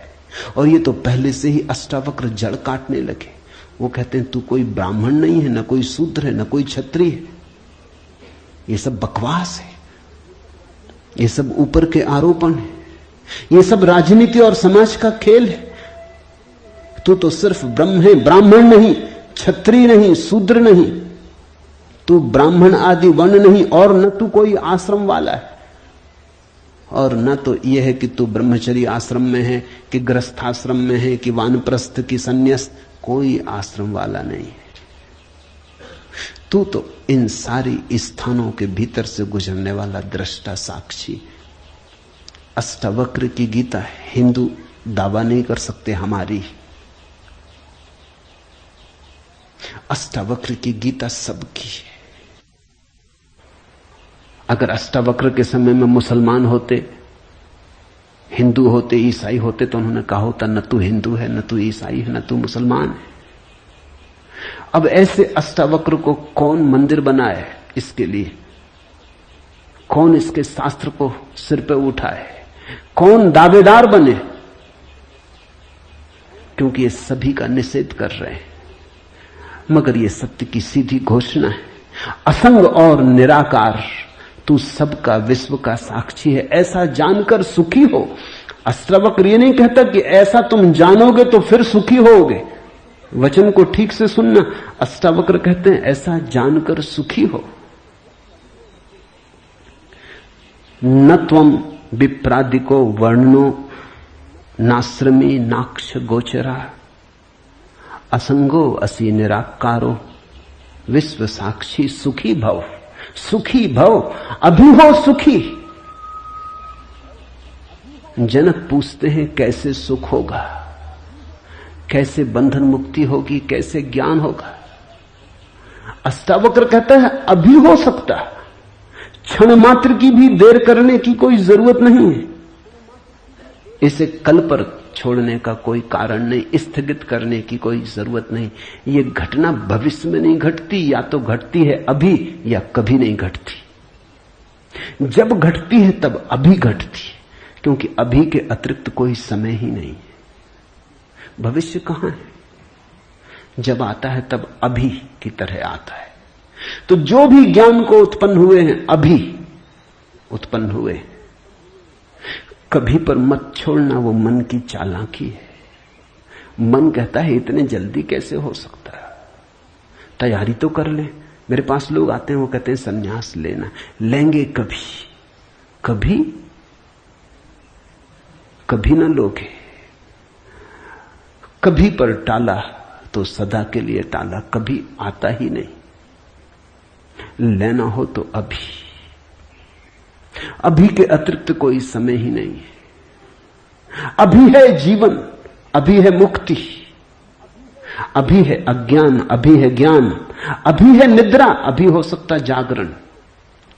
और ये तो पहले से ही अष्टावक्र जड़ काटने लगे। वो कहते हैं तू कोई ब्राह्मण नहीं है, न कोई शूद्र है, न कोई क्षत्रिय है। ये सब बकवास है, ये सब ऊपर के आरोपण है, ये सब राजनीति और समाज का खेल है। तू तो सिर्फ ब्रह्म है, ब्राह्मण नहीं, क्षत्रिय नहीं, शूद्र नहीं। तू ब्राह्मण आदि वर्ण नहीं, और न तू कोई आश्रम वाला है, और न तो यह है कि तू ब्रह्मचर्य आश्रम में है कि गृहस्थाश्रम में है कि वानप्रस्थ की संन्यास। कोई आश्रम वाला नहीं है। तू तो इन सारी स्थानों के भीतर से गुजरने वाला दृष्टा साक्षी। अष्टावक्र की गीता हिंदू दावा नहीं कर सकते हमारी। अष्टावक्र की गीता सबकी है। अगर अष्टावक्र के समय में मुसलमान होते, हिंदू होते, ईसाई होते, तो उन्होंने कहा होता न तू हिंदू है, न तू ईसाई है, न तू मुसलमान है। अब ऐसे अष्टावक्र को कौन मंदिर बनाए? इसके लिए कौन इसके शास्त्र को सिर पे उठाए? कौन दावेदार बने? क्योंकि ये सभी का निषेध कर रहे हैं। मगर ये सत्य की सीधी घोषणा है, असंग और निराकार तू सबका विश्व का साक्षी है, ऐसा जानकर सुखी हो। अष्टावक्र ये नहीं कहता कि ऐसा तुम जानोगे तो फिर सुखी होगे। वचन को ठीक से सुनना। अष्टावक्र कहते हैं ऐसा जानकर सुखी हो। न त्वम विप्रादिको वर्णनो नाश्रमी नाक्ष गोचरा असंगो असि निराकारो विश्व साक्षी सुखी भव। सुखी भव, अभी हो सुखी। जनक पूछते हैं कैसे सुख होगा, कैसे बंधन मुक्ति होगी, कैसे ज्ञान होगा। अष्टावक्र कहता है अभी हो सकता, क्षण मात्र की भी देर करने की कोई जरूरत नहीं है। इसे कल पर छोड़ने का कोई कारण नहीं, स्थगित करने की कोई जरूरत नहीं। ये घटना भविष्य में नहीं घटती, या तो घटती है अभी या कभी नहीं घटती। जब घटती है तब अभी घटती है, क्योंकि अभी के अतिरिक्त कोई समय ही नहीं है। भविष्य कहां है? जब आता है तब अभी की तरह आता है। तो जो भी ज्ञान को उत्पन्न हुए हैं अभी उत्पन्न हुए हैं। कभी पर मत छोड़ना, वो मन की चालाकी है। मन कहता है इतने जल्दी कैसे हो सकता है, तैयारी तो कर ले। मेरे पास लोग आते हैं, वो कहते हैं संन्यास लेना, लेंगे कभी, कभी कभी ना लोगे। कभी पर टाला तो सदा के लिए टाला, कभी आता ही नहीं। लेना हो तो अभी, अभी के अतिरिक्त कोई समय ही नहीं है। अभी है जीवन, अभी है मुक्ति, अभी है अज्ञान, अभी है ज्ञान, अभी है निद्रा, अभी हो सकता जागरण।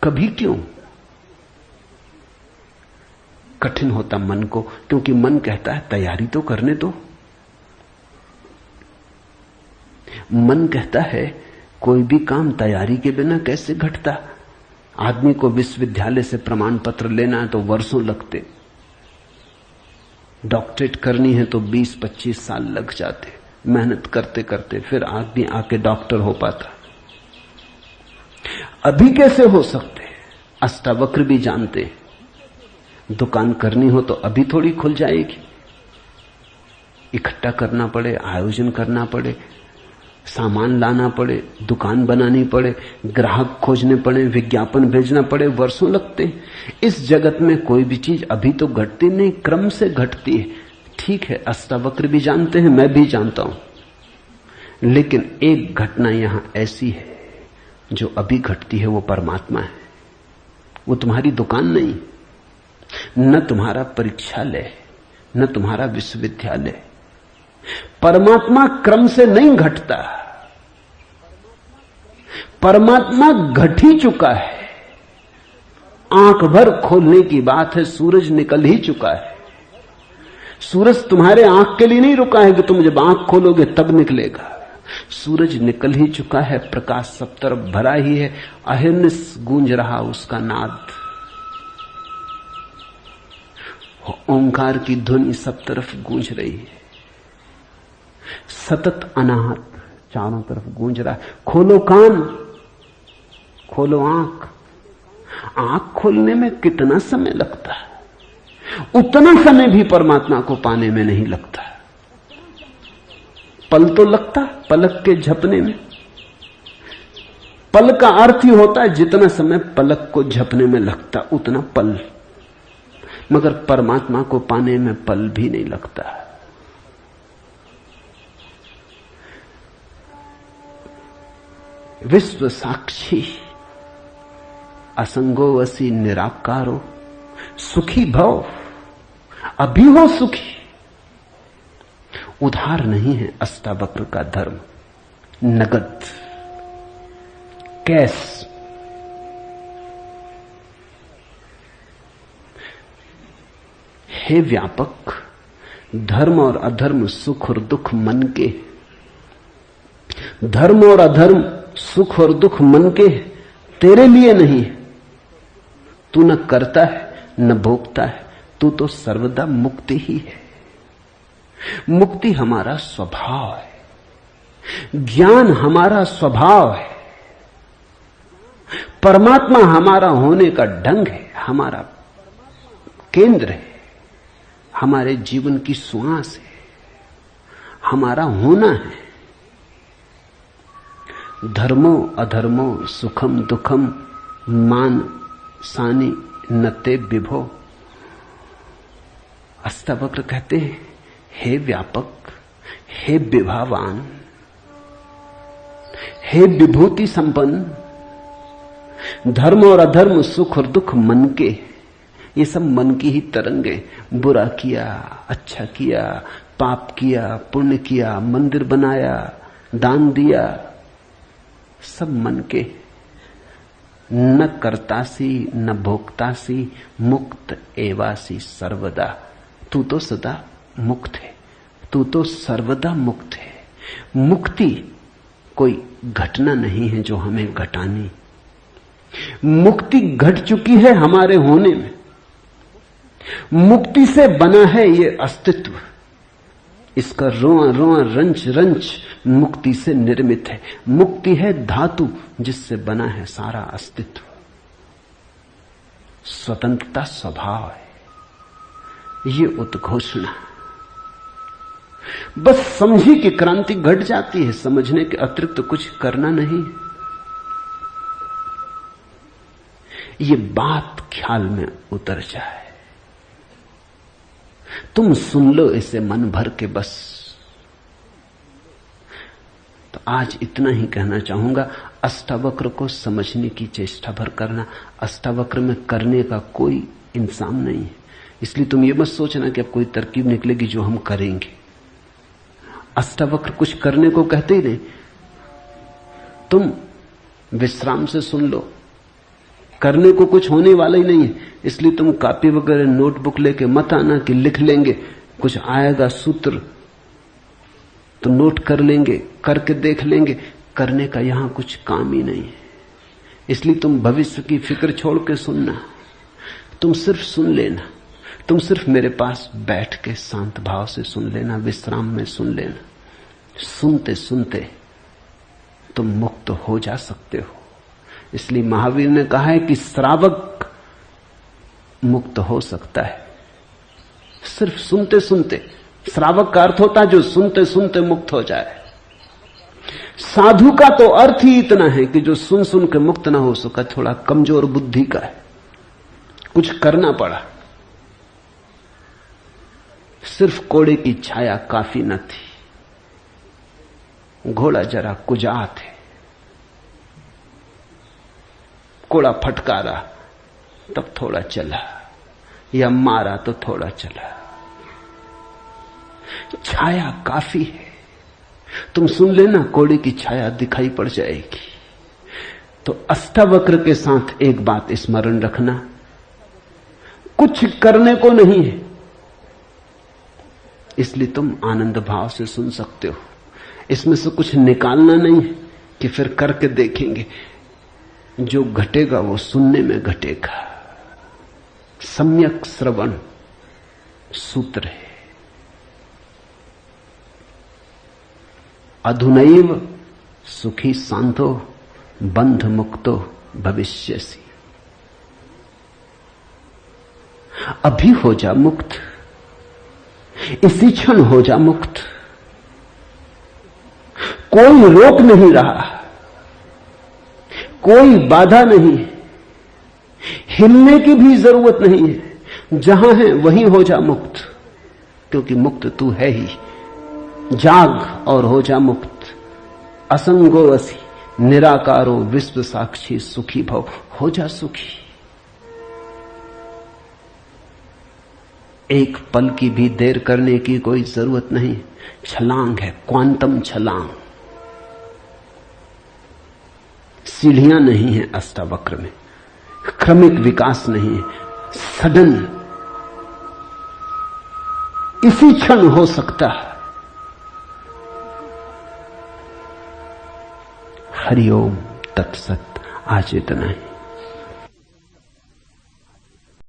कभी क्यों? कठिन होता मन को, क्योंकि मन कहता है तैयारी तो करने दो। मन कहता है कोई भी काम तैयारी के बिना कैसे घटता। आदमी को विश्वविद्यालय से प्रमाण पत्र लेना है तो वर्षों लगते, डॉक्टरेट करनी है तो 20-25 साल लग जाते, मेहनत करते करते फिर आदमी आके डॉक्टर हो पाता। अभी कैसे हो सकते? अष्टावक्र भी जानते, दुकान करनी हो तो अभी थोड़ी खुल जाएगी। इकट्ठा करना पड़े, आयोजन करना पड़े, सामान लाना पड़े, दुकान बनानी पड़े, ग्राहक खोजने पड़े, विज्ञापन भेजना पड़े, वर्षों लगते हैं। इस जगत में कोई भी चीज अभी तो घटती नहीं, क्रम से घटती है। ठीक है, अष्टावक्र भी जानते हैं, मैं भी जानता हूं, लेकिन एक घटना यहां ऐसी है जो अभी घटती है, वो परमात्मा है। वो तुम्हारी दुकान नहीं, न तुम्हारा परीक्षालय, न तुम्हारा विश्वविद्यालय। परमात्मा क्रम से नहीं घटता, परमात्मा घट ही चुका है। आंख भर खोलने की बात है, सूरज निकल ही चुका है। सूरज तुम्हारे आंख के लिए नहीं रुका है कि तुम जब आंख खोलोगे तब निकलेगा। सूरज निकल ही चुका है, प्रकाश सब तरफ भरा ही है, अहिर्निश गूंज रहा उसका नाद, ओंकार की ध्वनि सब तरफ गूंज रही है, सतत अनाहत चारों तरफ गूंज रहा है। खोलो कान, खोलो आंख। आंख खोलने में कितना समय लगता है, उतना समय भी परमात्मा को पाने में नहीं लगता। पल तो लगता, पलक के झपने में। पल का अर्थ ही होता है जितना समय पलक को झपने में लगता उतना पल, मगर परमात्मा को पाने में पल भी नहीं लगता। विश्व साक्षी असंगो वसी निराकारो सुखी भव। अभी हो सुखी। उधार नहीं है अष्टावक्र का धर्म, नगद, कैश। हे व्यापक, धर्म और अधर्म, सुख और दुख मन के। धर्म और अधर्म, सुख और दुख मन के, तेरे लिए नहीं। तू न करता है न भोगता है, तू तो सर्वदा मुक्ति ही है। मुक्ति हमारा स्वभाव है, ज्ञान हमारा स्वभाव है, परमात्मा हमारा होने का ढंग है, हमारा केंद्र है, हमारे जीवन की श्वास है, हमारा होना है। धर्मो अधर्मो सुखम दुखम मान सानी नते विभो। अष्टावक्र कहते हैं, हे व्यापक, हे विभावान, हे विभूति संपन्न, धर्म और अधर्म, सुख और दुख मन के, ये सब मन की ही तरंगे। बुरा किया, अच्छा किया, पाप किया, पुण्य किया, मंदिर बनाया, दान दिया, सब मन के। न कर्तासी न भोक्तासी मुक्त एवासी सर्वदा। तू तो सदा मुक्त है, तू तो सर्वदा मुक्त है। मुक्ति कोई घटना नहीं है जो हमें घटानी। मुक्ति घट चुकी है हमारे होने में। मुक्ति से बना है ये अस्तित्व, इसका रोआ रोआ रंच रंच मुक्ति से निर्मित है। मुक्ति है धातु जिससे बना है सारा अस्तित्व। स्वतंत्रता स्वभाव है ये उद्घोषणा। बस समझी कि क्रांति घट जाती है, समझने के अतिरिक्त तो कुछ करना नहीं। ये बात ख्याल में उतर जाए, तुम सुन लो इसे मन भर के बस। तो आज इतना ही कहना चाहूंगा। अष्टावक्र को समझने की चेष्टा भर करना। अष्टावक्र में करने का कोई इंसान नहीं है, इसलिए तुम ये मत सोचना कि अब कोई तरकीब निकलेगी जो हम करेंगे। अष्टावक्र कुछ करने को कहते ही नहीं। तुम विश्राम से सुन लो, करने को कुछ होने वाला ही नहीं है, इसलिए तुम कॉपी वगैरह नोटबुक लेके मत आना कि लिख लेंगे, कुछ आएगा सूत्र तो नोट कर लेंगे, करके देख लेंगे। करने का यहां कुछ काम ही नहीं है, इसलिए तुम भविष्य की फिक्र छोड़ के सुनना। तुम सिर्फ सुन लेना, तुम सिर्फ मेरे पास बैठ के शांत भाव से सुन लेना, विश्राम में सुन लेना। सुनते सुनते तुम मुक्त हो जा सकते हो। इसलिए महावीर ने कहा है कि श्रावक मुक्त हो सकता है सिर्फ सुनते सुनते। श्रावक का अर्थ होता है जो सुनते सुनते मुक्त हो जाए। साधु का तो अर्थ ही इतना है कि जो सुन सुन के मुक्त ना हो सका, थोड़ा कमजोर बुद्धि का है, कुछ करना पड़ा। सिर्फ कोड़े की छाया काफी न थी, घोड़ा जरा कुजात है, कोड़ा फटकारा तब थोड़ा चला, या मारा तो थोड़ा चला। छाया काफी है, तुम सुन लेना, कोड़े की छाया दिखाई पड़ जाएगी। तो अष्टावक्र के साथ एक बात स्मरण रखना, कुछ करने को नहीं है, इसलिए तुम आनंद भाव से सुन सकते हो। इसमें से कुछ निकालना नहीं है कि फिर करके देखेंगे। जो घटेगा वो सुनने में घटेगा। सम्यक श्रवण सूत्र है। अधुनैव सुखी शांतो बंध मुक्तो भविष्यसि। अभी हो जा मुक्त, इसी क्षण हो जा मुक्त। कोई रोक नहीं रहा, कोई बाधा नहीं, हिलने की भी जरूरत नहीं है। जहां है वहीं हो जा मुक्त, क्योंकि मुक्त तू है ही। जाग और हो जा मुक्त। असंगो असी निराकारो विश्व साक्षी सुखी भव। हो जा सुखी। एक पल की भी देर करने की कोई जरूरत नहीं। छलांग है, क्वांटम छलांग। सीढ़ियां नहीं है अष्टावक्र में, क्रमिक विकास नहीं है, सडन इसी क्षण हो सकता है। हरिओम तत्सत। आज इतना ही।